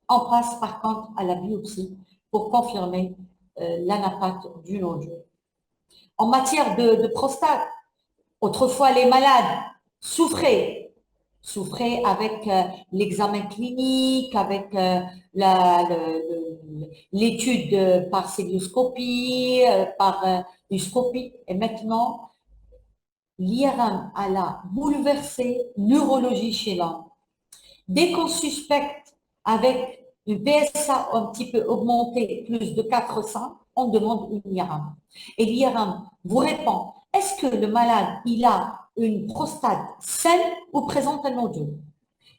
on passe par contre à la biopsie pour confirmer l'anapath du nodule. En matière de prostate, autrefois les malades souffraient avec l'examen clinique, avec l'étude par célioscopie, par scopie. Et maintenant, l'IRM a bouleversé l'urologie chez l'homme. Dès qu'on suspecte avec une PSA un petit peu augmentée, plus de 400, on demande une IRM. Et l'IRM vous répond, est-ce que le malade, il a une prostate saine ou présente un nodule?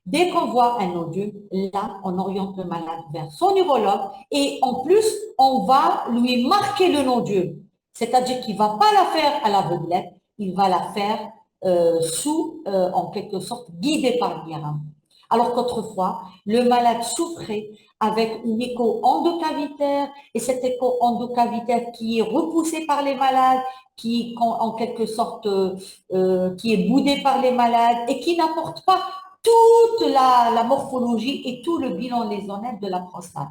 Dès qu'on voit un nodule, là, on oriente le malade vers son urologue et en plus, on va lui marquer le nodule. C'est-à-dire qu'il ne va pas la faire à l'aveuglette, il va la faire en quelque sorte guidée par l'IRM. Alors qu'autrefois, le malade souffrait avec une écho endocavitaire et cet écho endocavitaire qui est repoussé par les malades, qui en quelque sorte qui est boudé par les malades et qui n'apporte pas toute la morphologie et tout le bilan lésionnel de la prostate.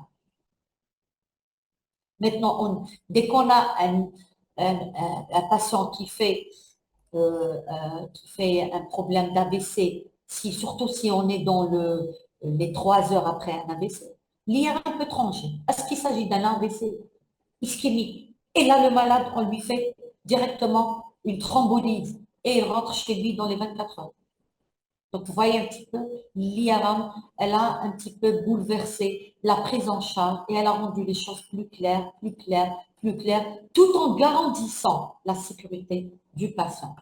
Maintenant, dès qu'on a un patient qui fait un problème d'AVC, surtout si on est dans les 3 heures après un AVC, l'IRM peut trancher. Est-ce qu'il s'agit d'un AVC ischémique? Et là, le malade, on lui fait directement une thrombolyse et il rentre chez lui dans les 24 heures. Donc, vous voyez un petit peu, l'IRM, elle a un petit peu bouleversé la prise en charge et elle a rendu les choses plus claires, plus claires, plus claires, tout en garantissant la sécurité du patient.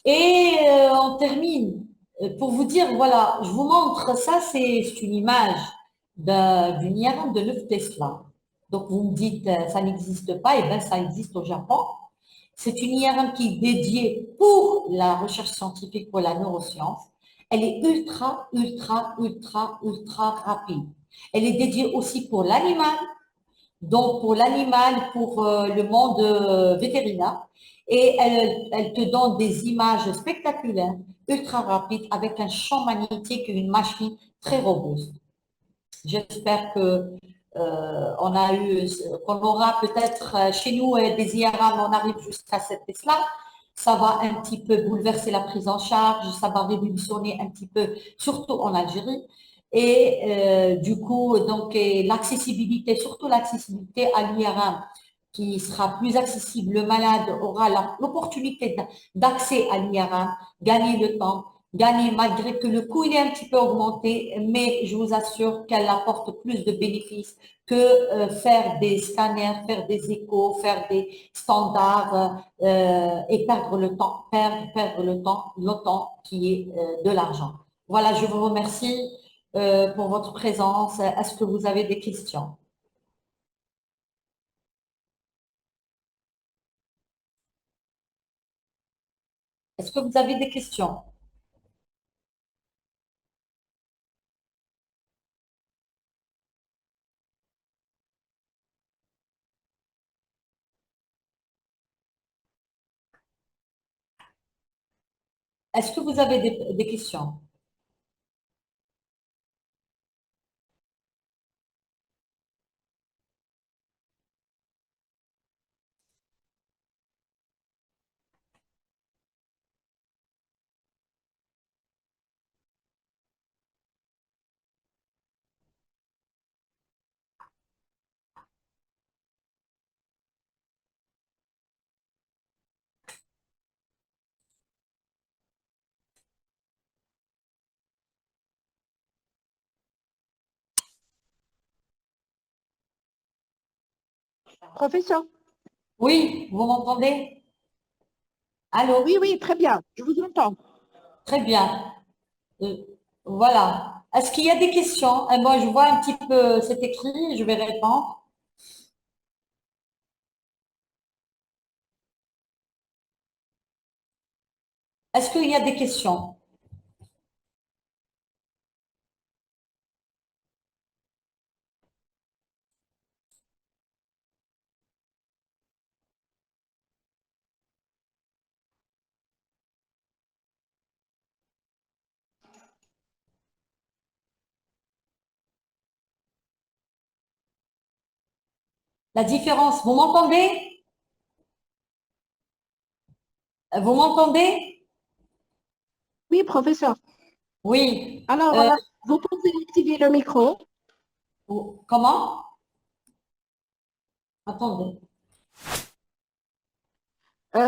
Et on termine. Pour vous dire, voilà, je vous montre ça, c'est une image d'une IRM de 9 Tesla. Donc, vous me dites, ça n'existe pas, et bien ça existe au Japon. C'est une IRM qui est dédiée pour la recherche scientifique, pour la neuroscience. Elle est ultra, ultra, ultra, ultra rapide. Elle est dédiée aussi pour l'animal, donc pour l'animal, pour le monde vétérinaire. Et elle te donne des images spectaculaires, ultra rapides, avec un champ magnétique et une machine très robuste. J'espère que qu'on aura peut-être chez nous des IRM, on arrive jusqu'à cette Tesla. Ça va un petit peu bouleverser la prise en charge, ça va révolutionner un petit peu, surtout en Algérie. Et du coup, donc l'accessibilité, surtout l'accessibilité à l'IRM, qui sera plus accessible. Le malade aura l'opportunité d'accès à l'IRM, gagner le temps, gagner malgré que le coût il est un petit peu augmenté, mais je vous assure qu'elle apporte plus de bénéfices que faire des scanners, faire des échos, faire des standards et perdre le temps, perdre le temps qui est de l'argent. Voilà, je vous remercie pour votre présence. Est-ce que vous avez des questions? Est-ce que vous avez des questions? Est-ce que vous avez des questions? Professeur, Oui, vous m'entendez? Allô? oui, oui, très bien, je vous entends. Très bien. Euh, voilà. Est-ce qu'il y a des questions? Moi, je vois un petit peu cet écrit, je vais répondre. Est-ce qu'il y a des questions? La différence, vous m'entendez? Vous m'entendez? Oui, professeur. Oui. Alors, vous pouvez activer le micro. Comment? Attendez.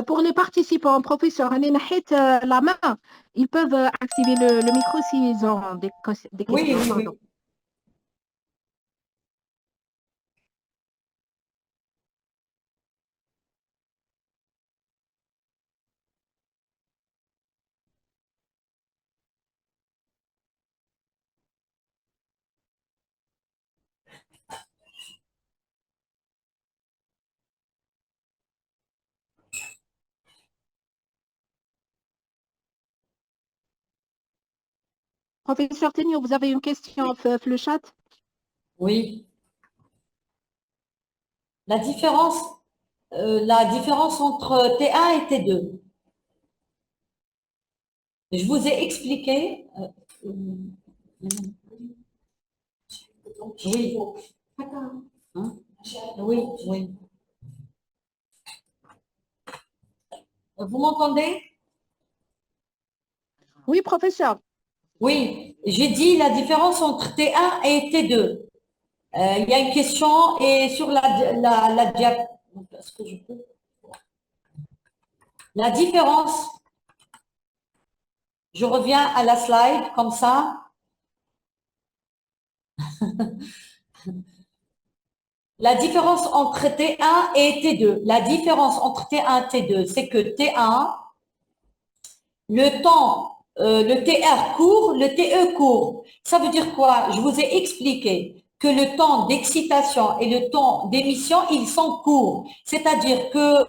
Pour les participants, professeur, la main, ils peuvent activer le micro s'ils ont des Oui, questions, oui, pardon. oui. Professeur Tenio, vous avez une question sur le chat? Oui. La différence entre T1 et T2. Je vous ai expliqué. Oui. Hein? Oui, oui. Vous m'entendez? Oui, professeur. Oui, j'ai dit la différence entre T1 et T2. Il y a une question et sur la diap. Est-ce que je peux? La différence, je reviens à la slide comme ça. La différence entre T1 et T2. La différence entre T1 et T2, c'est que T1, le temps, le TR court, le TE court. Ça veut dire quoi? Je vous ai expliqué que le temps d'excitation et le temps d'émission, ils sont courts. C'est-à-dire que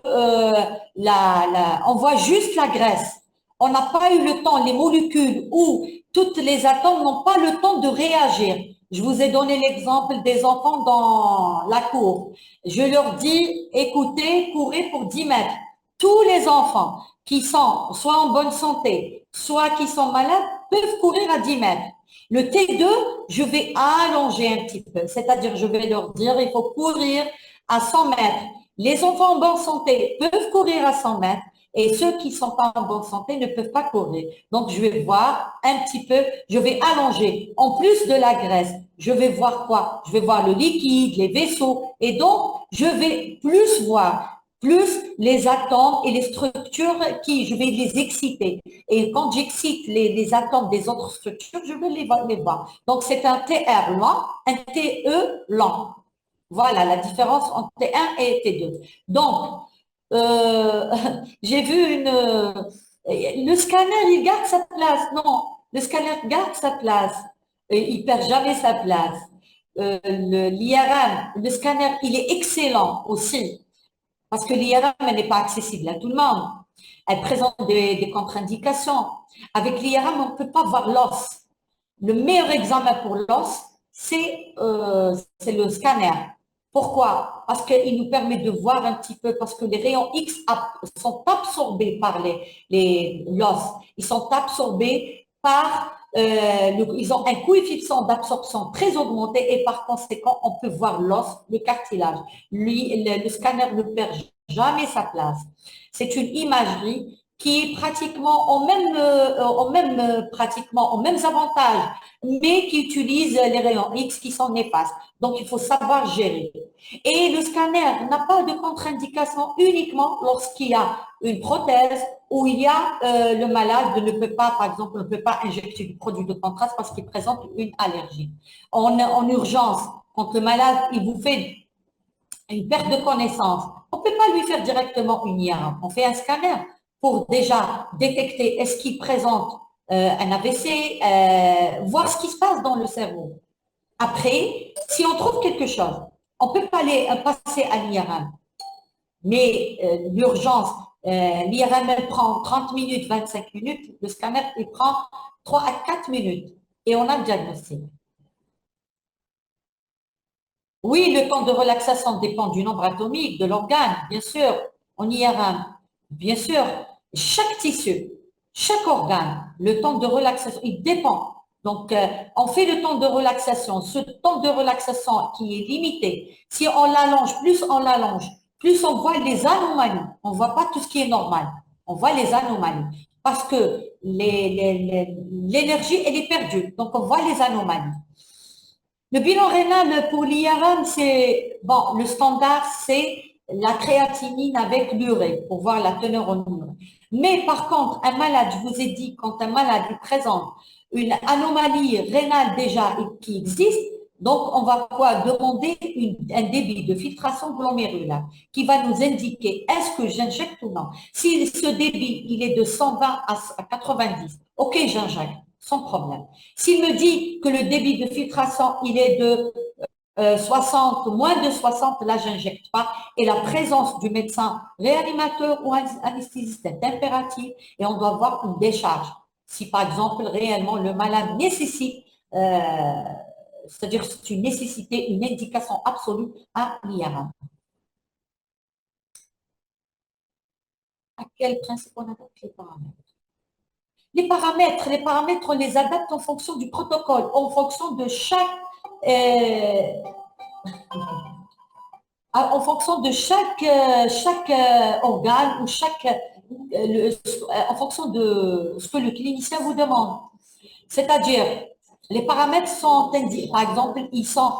on voit juste la graisse. On n'a pas eu le temps, les molécules ou toutes les atomes n'ont pas le temps de réagir. Je vous ai donné l'exemple des enfants dans la cour. Je leur dis, écoutez, courez pour 10 mètres. Tous les enfants qui sont soit en bonne santé, soit qui sont malades, peuvent courir à 10 mètres. Le T2, je vais allonger un petit peu, c'est-à-dire je vais leur dire, il faut courir à 100 mètres. Les enfants en bonne santé peuvent courir à 100 mètres et ceux qui ne sont pas en bonne santé ne peuvent pas courir. Donc, je vais voir un petit peu, je vais allonger. En plus de la graisse, je vais voir quoi? Je vais voir le liquide, les vaisseaux et donc, je vais plus voir plus les atomes et les structures qui, je vais les exciter. Et quand j'excite les atomes des autres structures, je vais les voir. Donc, c'est un TR lent, un TE lent. Voilà la différence entre T1 et T2. Donc, j'ai vu le scanner, il garde sa place. Non, le scanner garde sa place. Il perd jamais sa place. L'IRM, le scanner, il est excellent aussi. Parce que l'IRM, elle n'est pas accessible à tout le monde. Elle présente des contre-indications. Avec l'IRM, on ne peut pas voir l'os. Le meilleur examen pour l'os, c'est le scanner. Pourquoi? Parce qu'il nous permet de voir un petit peu, parce que les rayons X sont absorbés par l'os. Ils sont absorbés par, ils ont un coefficient d'absorption très augmenté et par conséquent, on peut voir l'os, le cartilage. Lui, le scanner ne perd jamais sa place. C'est une imagerie qui est pratiquement pratiquement aux mêmes avantages, mais qui utilise les rayons X qui sont néfastes. Donc, il faut savoir gérer. Et le scanner n'a pas de contre-indication uniquement lorsqu'il y a une prothèse ou il y a le malade ne peut pas, par exemple, ne peut pas injecter du produit de contraste parce qu'il présente une allergie. En urgence, quand le malade, il vous fait une perte de connaissance, on ne peut pas lui faire directement une IRM. On fait un scanner pour déjà détecter est-ce qu'il présente un AVC, voir ce qui se passe dans le cerveau. Après, si on trouve quelque chose, on peut pas aller passer à l'IRM. Mais l'urgence, l'IRM, elle prend 30 minutes, 25 minutes. Le scanner, il prend 3 à 4 minutes. Et on a le diagnostic. Oui, le temps de relaxation dépend du nombre atomique de l'organe, bien sûr. On y a bien sûr, chaque tissu, chaque organe, le temps de relaxation, il dépend. Donc, on fait le temps de relaxation. Ce temps de relaxation qui est limité, si on l'allonge, plus on voit les anomalies. On ne voit pas tout ce qui est normal. On voit les anomalies. Parce que l'énergie, elle est perdue. Donc, on voit les anomalies. Le bilan rénal pour l'IRM, c'est, bon, le standard, c'est la créatinine avec l'urée pour voir la teneur en urée. Mais par contre, un malade, je vous ai dit, quand un malade présente une anomalie rénale déjà qui existe, donc on va quoi demander un débit de filtration glomérulaire qui va nous indiquer est-ce que j'injecte ou non. Si ce débit, il est de 120 à 90, ok, j'injecte, sans problème. S'il me dit que le débit de filtration, il est de 60, moins de 60, là, j'injecte pas. Et la présence du médecin réanimateur ou anesthésiste est impérative et on doit avoir une décharge. Si par exemple, réellement, le malade nécessite, c'est-à-dire c'est une nécessité, une indication absolue à l'IRM. À quel principe on adapte les paramètres? Les paramètres, on les adapte en fonction du protocole, en fonction de en fonction de chaque organe ou en fonction de ce que le clinicien vous demande. C'est-à-dire, les paramètres sont indiqués, par exemple, ils sont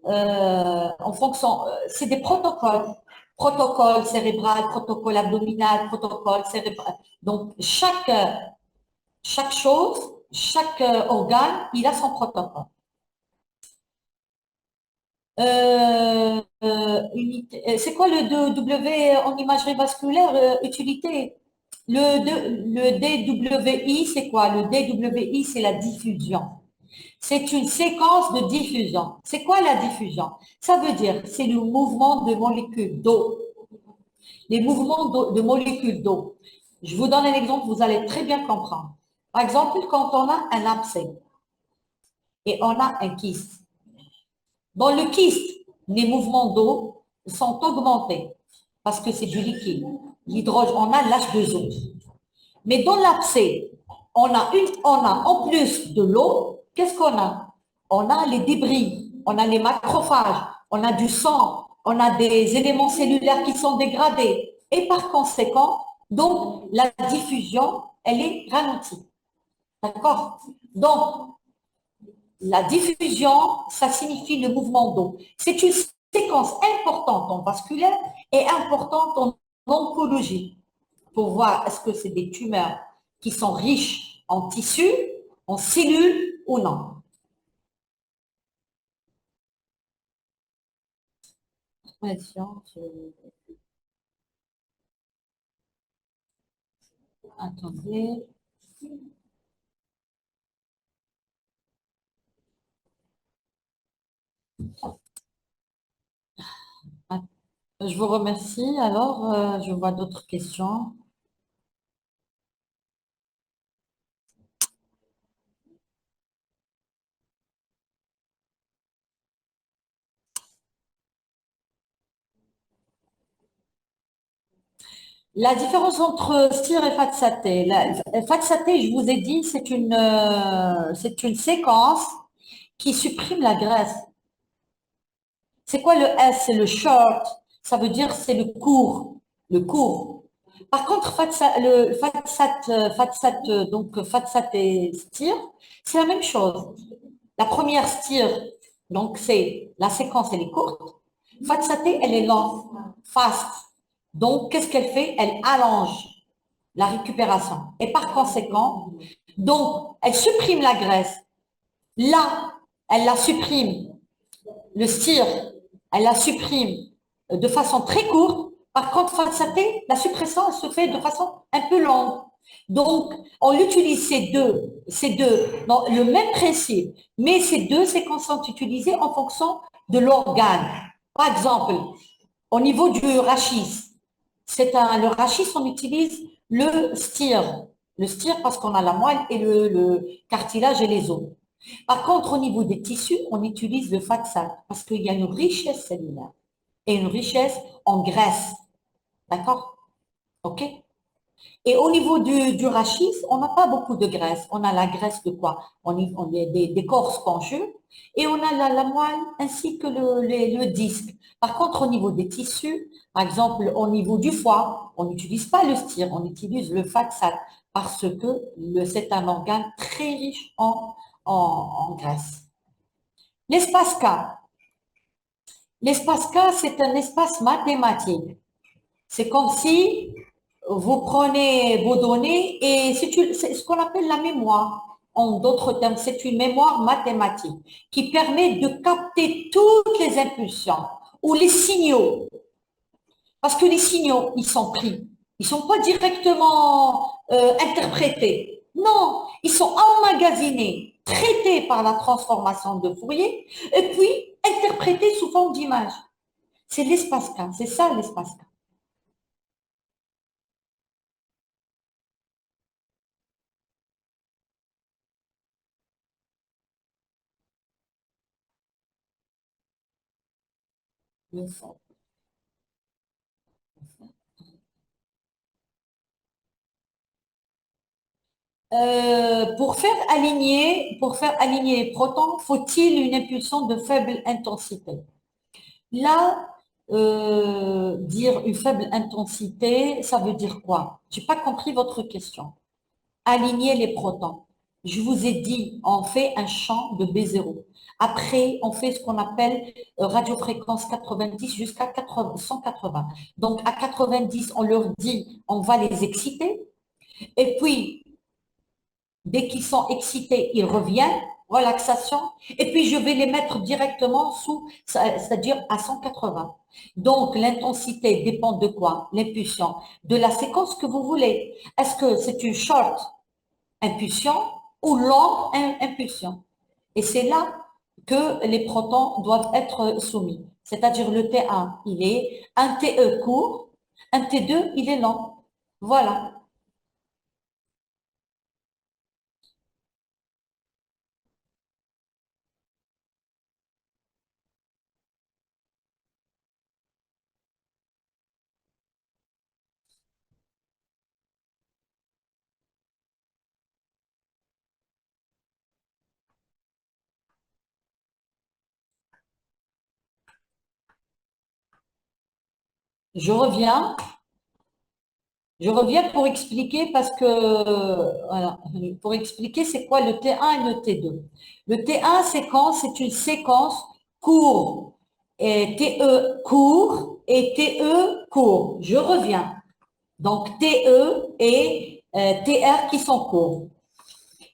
en fonction, c'est des protocoles, protocole cérébral, protocole abdominal, protocole cérébral. Donc, chaque chose, chaque organe, il a son protocole. C'est quoi le W en imagerie vasculaire utilité? Le DWI, c'est quoi? Le DWI, c'est la diffusion. C'est une séquence de diffusion. C'est quoi la diffusion? Ça veut dire, c'est le mouvement de molécules d'eau. Les mouvements de molécules d'eau. Je vous donne un exemple, vous allez très bien comprendre. Par exemple, quand on a un abcès et on a un kyste. Dans le kyste, les mouvements d'eau sont augmentés parce que c'est du liquide. L'hydrogène, on a l'H2O. Mais dans l'abcès, on a en plus de l'eau, qu'est-ce qu'on a? On a les débris, on a les macrophages, on a du sang, on a des éléments cellulaires qui sont dégradés. Et par conséquent, donc, la diffusion, elle est ralentie. D'accord? Donc, la diffusion, ça signifie le mouvement d'eau. C'est une séquence importante en vasculaire et importante en oncologie pour voir est-ce que c'est des tumeurs qui sont riches en tissus, en cellules ou non. Attendez. Je vous remercie. Alors, je vois d'autres questions. La différence entre STIR et FATSAT. FATSAT, je vous ai dit, c'est une séquence qui supprime la graisse. C'est quoi le S? C'est le short. Ça veut dire c'est le court. Le court. Par contre, FATSAT et STIR, c'est la même chose. La première STIR, donc c'est la séquence, elle est courte. FATSAT, elle est lente, fast. Donc, qu'est-ce qu'elle fait? Elle allonge la récupération. Et par conséquent, donc, elle supprime la graisse. Là, elle la supprime. Le STIR, elle la supprime de façon très courte. Par contre, FATSAT, la suppression elle se fait de façon un peu longue. Donc, on utilise ces deux dans le même principe, mais ces deux séquences sont utilisées en fonction de l'organe. Par exemple, au niveau du rachis, le rachis, on utilise le STIR. Le STIR parce qu'on a la moelle et le cartilage et les os. Par contre, au niveau des tissus, on utilise le FATSAT parce qu'il y a une richesse cellulaire et une richesse en graisse. D'accord? OK? Et au niveau du rachis, on n'a pas beaucoup de graisse. On a la graisse de quoi? On a des corps spongieux et on a la moelle ainsi que le disque. Par contre, au niveau des tissus, par exemple, au niveau du foie, on n'utilise pas le STIR, on utilise le FATSAT parce que c'est un organe très riche en graisse. L'espace K. L'espace K, c'est un espace mathématique. C'est comme si vous prenez vos données et c'est ce qu'on appelle la mémoire. En d'autres termes, c'est une mémoire mathématique qui permet de capter toutes les impulsions ou les signaux. Parce que les signaux, ils sont pris. Ils ne sont pas directement interprétés. Non, ils sont emmagasinés, traités par la transformation de Fourier et puis interprétés sous forme d'image. C'est l'espace K, c'est ça l'espace K. le faible. Pour faire aligner les protons, faut-il une impulsion de faible intensité? Là, dire une faible intensité, ça veut dire quoi? Je n'ai pas compris votre question. Aligner les protons. Je vous ai dit, on fait un champ de B0. Après, on fait ce qu'on appelle radiofréquence 90 jusqu'à 180. Donc, à 90, on leur dit, on va les exciter. Et puis, dès qu'ils sont excités, ils reviennent, relaxation. Et puis, je vais les mettre directement c'est-à-dire à 180. Donc, l'intensité dépend de quoi? L'impulsion. De la séquence que vous voulez. Est-ce que c'est une short impulsion ou longue impulsion? Et c'est là que les protons doivent être soumis. C'est-à-dire le T1, il est un TE court, un T2, il est long. Voilà. Je reviens. Je reviens pour expliquer parce que, voilà, pour expliquer c'est quoi le T1 et le T2. Le T1 séquence, c'est une séquence court, et TE court et TE court. Je reviens. Donc TE et TR qui sont courts.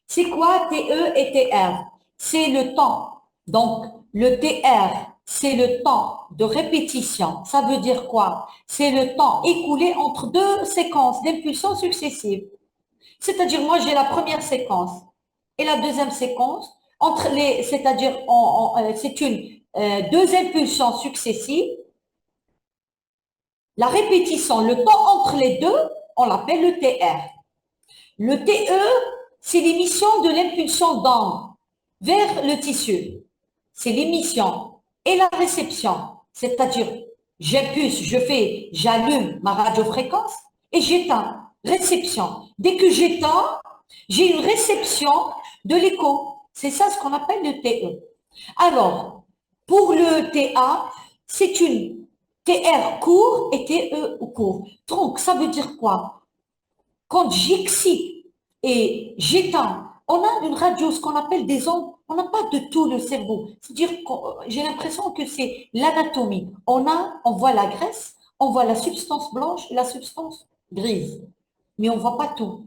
C'est quoi TE et TR? C'est le temps. Donc, le TR, c'est le temps de répétition. Ça veut dire quoi? C'est le temps écoulé entre deux séquences d'impulsions successives. C'est-à-dire, moi, j'ai la première séquence et la deuxième séquence, c'est-à-dire, c'est deux impulsions successives. La répétition, le temps entre les deux, on l'appelle le TR. Le TE, c'est l'émission de l'impulsion d'onde vers le tissu. C'est l'émission et la réception. C'est-à-dire, j'impulse, j'allume ma radiofréquence et j'éteins. Réception. Dès que j'éteins, j'ai une réception de l'écho. C'est ça ce qu'on appelle le TE. Alors, pour le TA, c'est une TR court et TE court. Donc, ça veut dire quoi? Quand j'excite et j'éteins, on a une radio, ce qu'on appelle des ondes, on n'a pas de tout le cerveau. C'est-à-dire que j'ai l'impression que c'est l'anatomie. On voit la graisse, on voit la substance blanche et la substance grise. Mais on ne voit pas tout.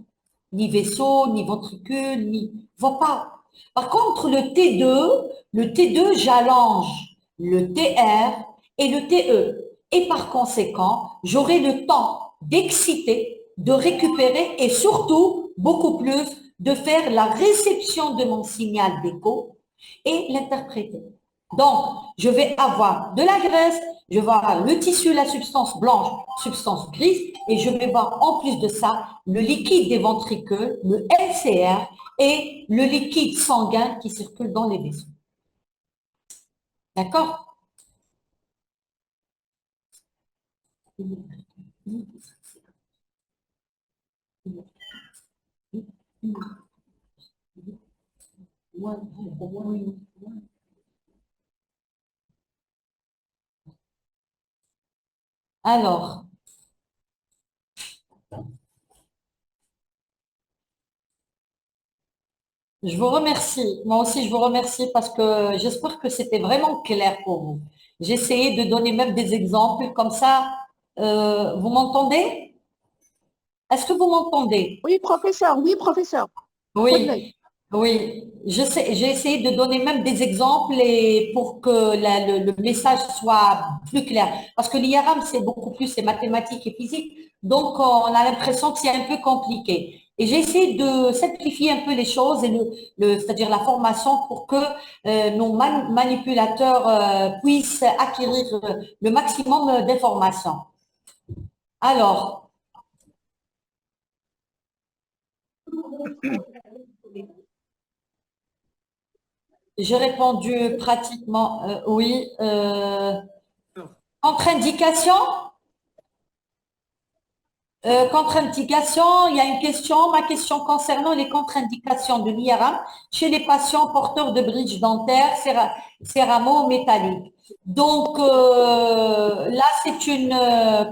Ni vaisseau, ni ventricule, on ne voit pas. Par contre, le T2, j'allonge le TR et le TE. Et par conséquent, j'aurai le temps d'exciter, de récupérer et surtout, beaucoup plus, de faire la réception de mon signal d'écho et l'interpréter. Donc, je vais avoir de la graisse, je vais avoir le tissu, la substance blanche, substance grise, et je vais voir en plus de ça le liquide des ventricules, le LCR, et le liquide sanguin qui circule dans les vaisseaux. D'accord? Alors, je vous remercie. Moi aussi, je vous remercie parce que j'espère que c'était vraiment clair pour vous. J'ai essayé de donner même des exemples comme ça. Vous m'entendez? Est-ce que vous m'entendez? Oui, professeur. Oui, professeur. Oui, تفضلي. oui. J'ai essayé de donner même des exemples et pour que le message soit plus clair. Parce que l'IRM, c'est beaucoup plus, c'est mathématique et physique. Donc, on a l'impression que c'est un peu compliqué. Et j'ai essayé de simplifier un peu les choses, et c'est-à-dire la formation pour que nos manipulateurs puissent acquérir le maximum d'informations. Alors, j'ai répondu pratiquement oui. Contre-indication? Contre-indication, il y a une question. Ma question concernant les contre-indications de l'IRM chez les patients porteurs de bridge dentaire céramo-métallique. Donc, là, c'est une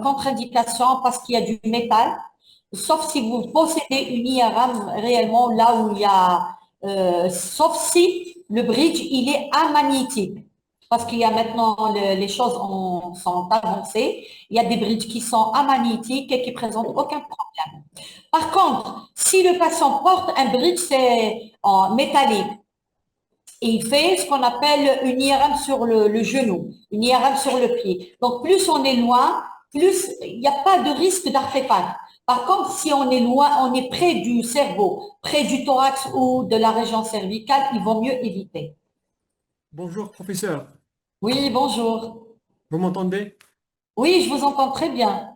contre-indication parce qu'il y a du métal, sauf si vous possédez une IRM réellement là où il y a, sauf si le bridge, il est amagnétique. Parce qu'il y a maintenant, les choses sont avancées. Il y a des bridges qui sont amagnétiques et qui présentent aucun problème. Par contre, si le patient porte un bridge, c'est en métallique, et il fait ce qu'on appelle une IRM sur le genou, une IRM sur le pied. Donc, plus on est loin, plus il n'y a pas de risque d'artefact. Par contre, si on est loin, on est près du cerveau, près du thorax ou de la région cervicale, il vaut mieux éviter. Bonjour, professeur. Oui, bonjour. Vous m'entendez? Oui, je vous entends très bien.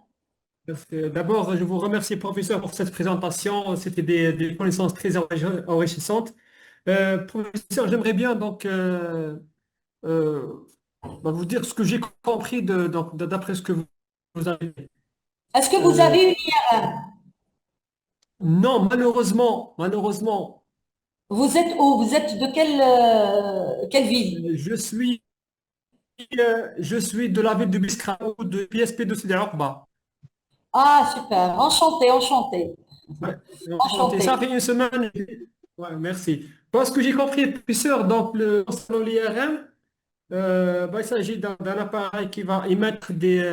D'abord, je vous remercie, professeur, pour cette présentation. C'était des connaissances très enrichissantes. Professeur, j'aimerais bien donc euh, vous dire ce que j'ai compris d'après ce que vous avez dit. Est-ce que vous Euh, avez une IRM? non, malheureusement, Vous êtes où? Vous êtes de quelle ville? je suis de la ville de Biskra ou de PSP de Sidi Oqba. Ah, super. Enchanté, enchanté. Ouais, enchanté. Ça Enchanté. fait une semaine. Ouais, merci. Parce que j'ai compris, professeur, donc concernant l'IRM, il s'agit d'un appareil qui va émettre des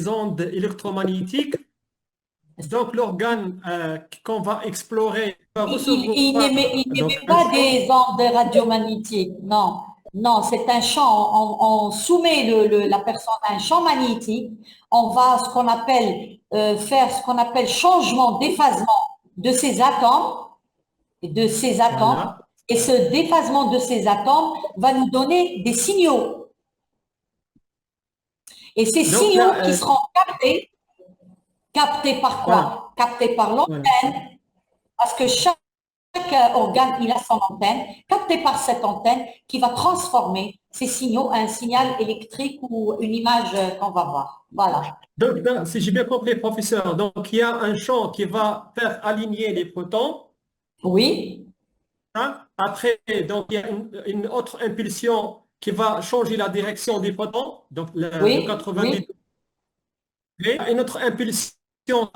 ondes électromagnétiques. Donc, l'organe qu'on va explorer va recevoir Il donc, n'émet un pas champ. des ondes radiomagnétiques. Non, non, c'est un champ. On soumet la personne à un champ magnétique. On va faire ce qu'on appelle changement, déphasement de ces atomes, de ces atomes. Voilà. Et ce déphasement de ces atomes va nous donner des signaux. Et ces Donc, signaux là, qui seront captés par voilà. quoi? Captés par Voilà. l'antenne, parce que chaque organe, il a son antenne, capté par cette antenne qui va transformer ces signaux en un signal électrique ou une image qu'on va voir. Voilà. Donc, là, si j'ai bien compris, professeur, donc il y a un champ qui va faire aligner les protons. Oui, Hein. Après, donc, il y a une autre impulsion qui va changer la direction des protons, donc de oui, 90 oui, degrés. Une autre impulsion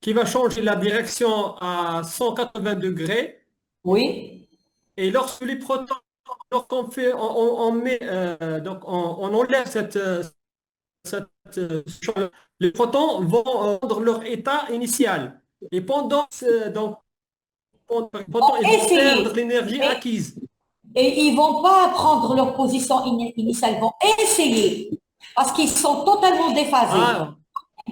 qui va changer la direction à 180 degrés. oui. Et lorsque les protons, lorsqu'on fait, on met, donc on enlève cette, les protons vont rendre leur état initial. Et les protons, ils vont perdre Essayez. l'énergie Et, acquise. et ils vont pas prendre leur position initiale, ils vont essayer parce qu'ils sont totalement déphasés.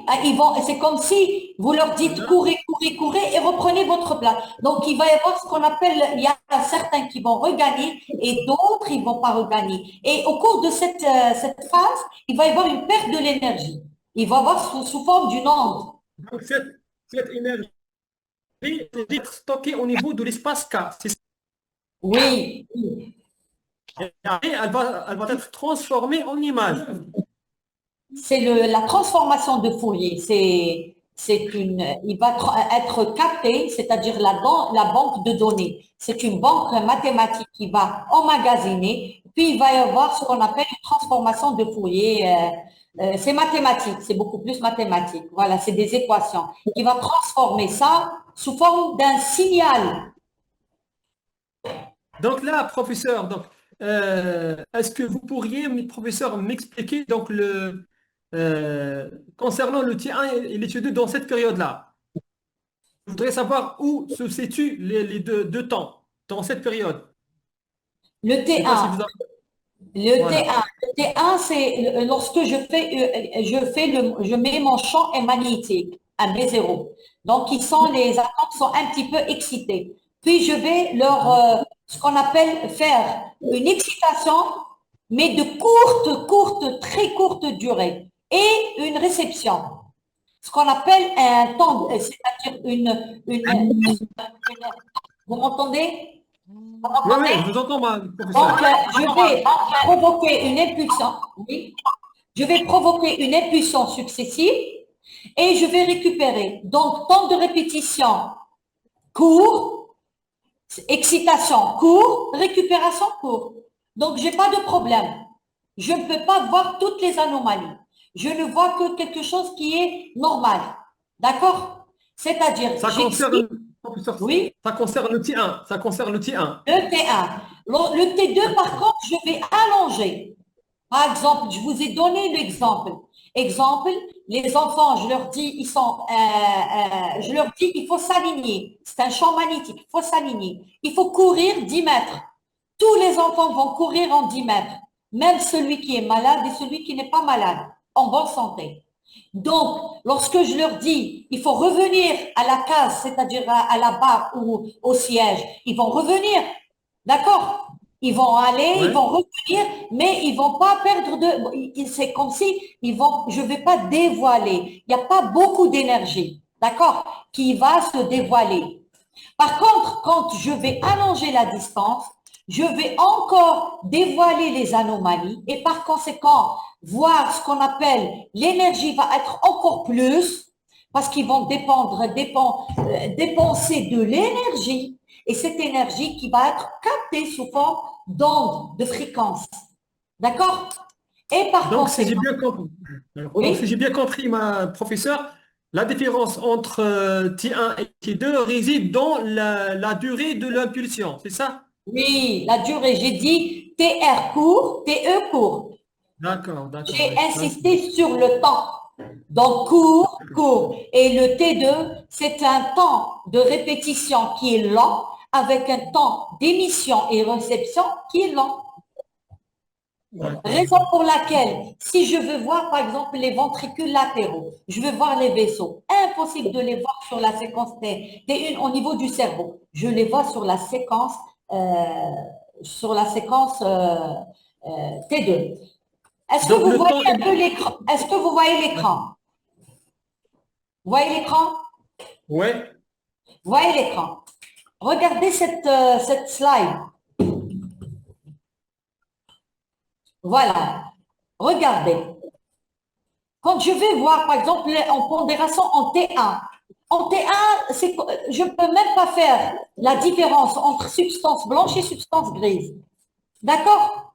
Ah, C'est comme si vous leur dites voilà. courez, courez, courez et reprenez votre place. Donc, il va y avoir ce qu'on appelle, il y a certains qui vont regagner et d'autres, ils vont pas regagner. Et au cours de cette phase, il va y avoir une perte de l'énergie. Il va y avoir sous forme d'une onde. Donc, cette énergie peut être stockée au niveau de l'espace K. Oui, Et après, elle va être transformée en image. c'est la transformation de Fourier. Il va être capté, c'est-à-dire la banque de données. C'est une banque mathématique qui va emmagasiner, puis il va y avoir ce qu'on appelle une transformation de Fourier. C'est mathématique, c'est beaucoup plus mathématique. Voilà, c'est des équations qui va transformer ça sous forme d'un signal. Donc là, professeur, est-ce que vous pourriez, professeur, m'expliquer concernant le T1 et le T2 dans cette période-là? Je voudrais savoir où se situent les deux temps dans cette période. Le Je ne sais pas si T1, vous avez... Le Voilà. T1, le T1, c'est lorsque je mets mon champ est magnétique, un B0. Donc, les atomes sont un petit peu excités. Puis, je vais ce qu'on appelle faire une excitation, mais de très courte durée, et une réception. Ce qu'on appelle un temps, c'est-à-dire vous m'entendez? Oui, oui, je vous entends, professeur. Donc, je vais provoquer une impulsion. Oui. Je vais provoquer une impulsion successive et je vais récupérer. Donc, temps de répétition court, excitation court, récupération court. Donc, j'ai pas de problème. Je ne peux pas voir toutes les anomalies. Je ne vois que quelque chose qui est normal. D'accord? C'est-à-dire, Ça j'excite, concerne, professeur, oui, ça concerne le T1. Ça concerne le T1. le T1. Le T2, par contre, je vais allonger. Par exemple, je vous ai donné l'exemple. Exemple, les enfants, je leur dis, je leur dis, il faut s'aligner. C'est un champ magnétique, il faut s'aligner. Il faut courir 10 mètres. Tous les enfants vont courir en 10 mètres, même celui qui est malade et celui qui n'est pas malade, en bonne santé. Donc, lorsque je leur dis, il faut revenir à la case, c'est-à-dire à la barre ou au siège, ils vont revenir, d'accord? Ils vont aller, ils Oui. vont revenir, mais ils vont pas perdre de. C'est comme si je vais pas dévoiler. Il n'y a pas beaucoup d'énergie, d'accord, qui va se dévoiler. Par contre, quand je vais allonger la distance, je vais encore dévoiler les anomalies et par conséquent, voir ce qu'on appelle l'énergie va être encore plus parce qu'ils vont dépenser de l'énergie et cette énergie qui va être captée sous forme d'ondes, de fréquences. D'accord? Et par Donc, si j'ai conséquent, bien compris, donc, si oui, j'ai bien compris, ma professeure, la différence entre T1 et T2 réside dans la durée de l'impulsion, c'est ça? oui, la durée, j'ai dit TR court, TE court. D'accord, d'accord, J'ai oui. insisté sur le temps. Donc, court, court. Et le T2, c'est un temps de répétition qui est lent avec un temps d'émission et réception qui est lent. D'accord, Raison pour laquelle, si je veux voir, par exemple, les ventricules latéraux, je veux voir les vaisseaux, impossible de les voir sur la séquence T1 au niveau du cerveau. Je les vois sur la séquence T2. Est-ce que donc vous le voyez temps un peu l'écran? Est-ce que vous voyez l'écran? Vous voyez l'écran? ouais, Vous voyez l'écran? Regardez cette slide. Voilà. Regardez. Quand je vais voir, par exemple, en pondération en T1, je ne peux même pas faire la différence entre substance blanche et substance grise. D'accord?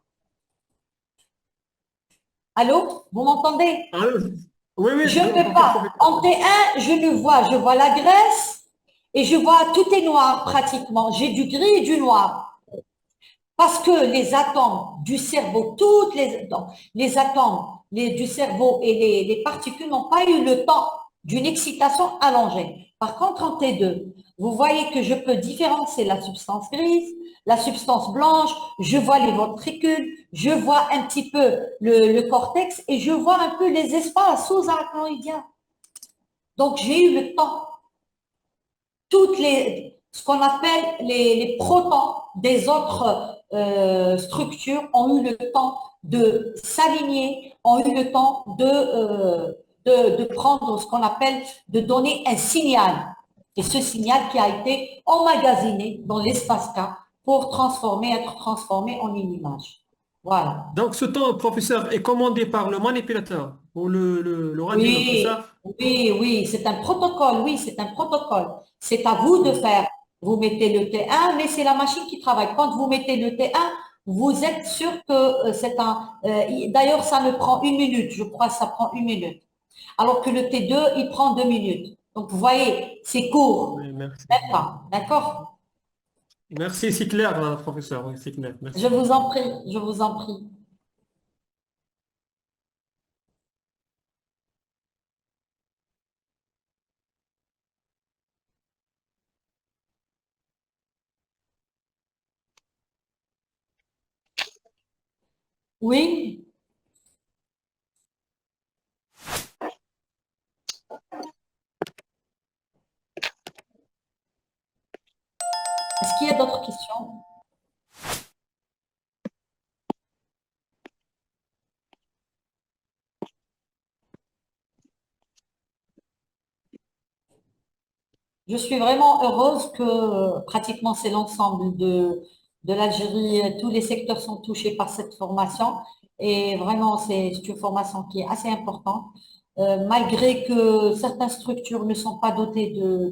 Allô? Vous m'entendez? ah, oui, oui, Je ne peux donc, pas. En T1, je vois la graisse et je vois tout est noir pratiquement. J'ai du gris et du noir. Parce que les atomes du cerveau, les atomes du cerveau et les particules n'ont pas eu le temps d'une excitation allongée. Par contre, en T2, vous voyez que je peux différencier la substance grise, la substance blanche, je vois les ventricules, je vois un petit peu le cortex et je vois un peu les espaces sous-arachnoïdiens. Donc, j'ai eu le temps. Ce qu'on appelle les protons des autres structures ont eu le temps de s'aligner, ont eu le temps de prendre ce qu'on appelle, de donner un signal. Et ce signal qui a été emmagasiné dans l'espace-K pour être transformé en une image. Voilà. donc ce temps, professeur, est commandé par le manipulateur ou le radiologue, c'est Oui, ça? oui, c'est un protocole, oui, c'est un protocole. C'est à vous de faire. Vous mettez le T1, mais c'est la machine qui travaille. Quand vous mettez le T1, vous êtes sûr que c'est d'ailleurs, ça me prend 1 minute, je crois que ça prend 1 minute. Alors que le T2, il prend 2 minutes. Donc, vous voyez, c'est court. Oui, merci. Même pas. D'accord? Merci, c'est clair, professeur, oui, c'est clair, Je merci. vous en prie, je vous en prie. Oui, est-ce qu'il y a d'autres questions? Je suis vraiment heureuse que pratiquement c'est l'ensemble de l'Algérie, tous les secteurs sont touchés par cette formation et vraiment, c'est une formation qui est assez importante. Malgré que certaines structures ne sont pas dotées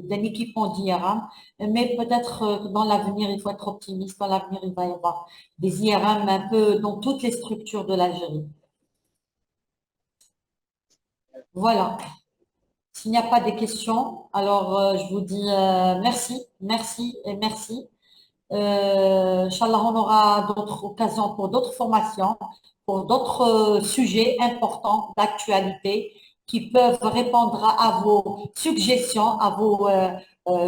d'un équipement d'IRM, mais peut-être dans l'avenir, il faut être optimiste, dans l'avenir, il va y avoir des IRM un peu dans toutes les structures de l'Algérie. Voilà. S'il n'y a pas de questions, alors je vous dis merci, merci et merci. Inch'Allah, on aura d'autres occasions pour d'autres formations, pour d'autres sujets importants d'actualité qui peuvent répondre à vos suggestions, à vos,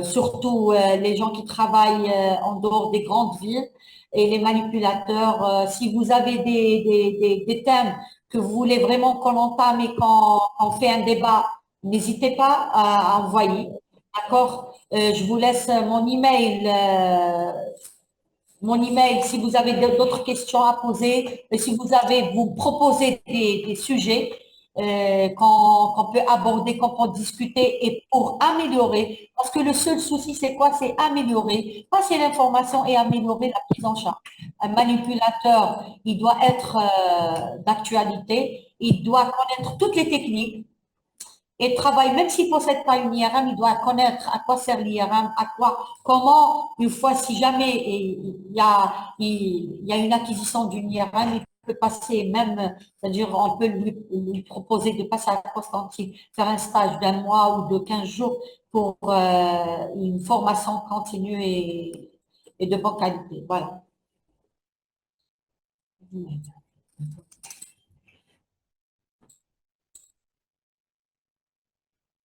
surtout les gens qui travaillent en dehors des grandes villes et les manipulateurs. Si vous avez des thèmes que vous voulez vraiment qu'on entame et qu'on fait un débat, n'hésitez pas à envoyer. D'accord? Je vous laisse mon email si vous avez d'autres questions à poser, et si vous proposez des sujets qu'on peut aborder, qu'on peut discuter et pour améliorer. Parce que le seul souci, c'est quoi? C'est améliorer, passer l'information et améliorer la prise en charge. Un manipulateur, il doit être d'actualité, il doit connaître toutes les techniques et travaille, même s'il ne possède pas une IRM, il doit connaître à quoi sert l'IRM, comment, une fois, si jamais il y a une acquisition d'une IRM, il peut passer même, c'est-à-dire, on peut lui proposer de passer à Constantine, faire un stage d'1 mois ou de 15 jours pour une formation continue et de bonne qualité. Voilà.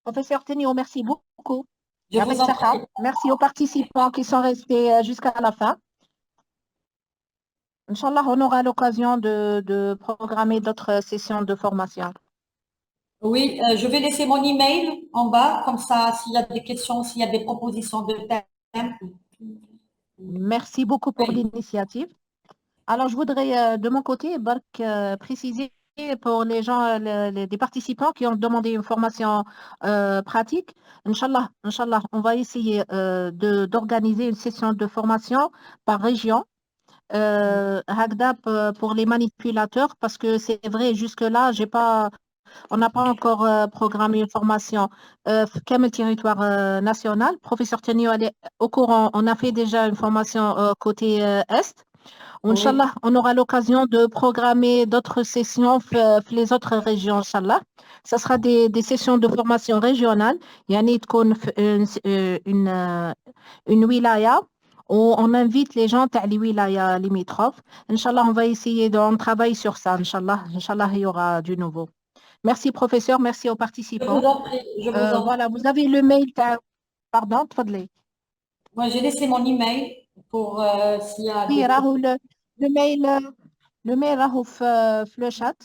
Professeur Tenio, merci beaucoup. Je vous en prie. Merci aux participants qui sont restés jusqu'à la fin. Inch'Allah, on aura l'occasion de programmer d'autres sessions de formation. Oui, je vais laisser mon email en bas, comme ça, s'il y a des questions, s'il y a des propositions de thèmes. Merci beaucoup pour l'initiative. Alors, je voudrais de mon côté préciser pour les gens, des participants qui ont demandé une formation pratique. Inch'Allah, on va essayer d'organiser une session de formation par région. Hagda pour les manipulateurs, parce que c'est vrai, jusque-là, on n'a pas encore programmé une formation comme le territoire national. Professeur Tenio, elle est au courant, on a fait déjà une formation côté Est. Inch'Allah, on aura l'occasion de programmer d'autres sessions les autres régions, Inch'Allah. Ce sera des sessions de formation régionale. Il y a une wilaya où on invite les gens à les wilayas limitrophes. Inch'Allah, on va essayer on travaille sur ça, Inch'Allah. Inch'Allah, il y aura du nouveau. Merci, professeur. Merci aux Je participants. vous en prie. Voilà, vous avez le mail. Pardon, tfadli. Moi, j'ai laissé mon email pour s'il y a Oui, des... Rahul, le mail راهو في le chat,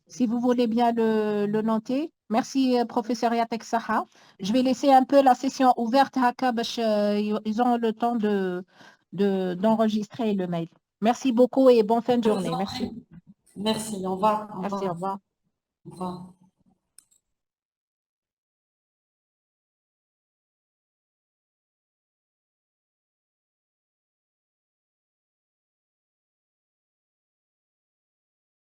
si vous voulez bien le noter. Merci, professeur Yatek Saha. Je vais laisser un peu la session ouverte, haka, ils ont le temps d'enregistrer le mail. Merci beaucoup et bonne fin de journée. Merci. Merci, au revoir. Merci, au revoir. Au revoir.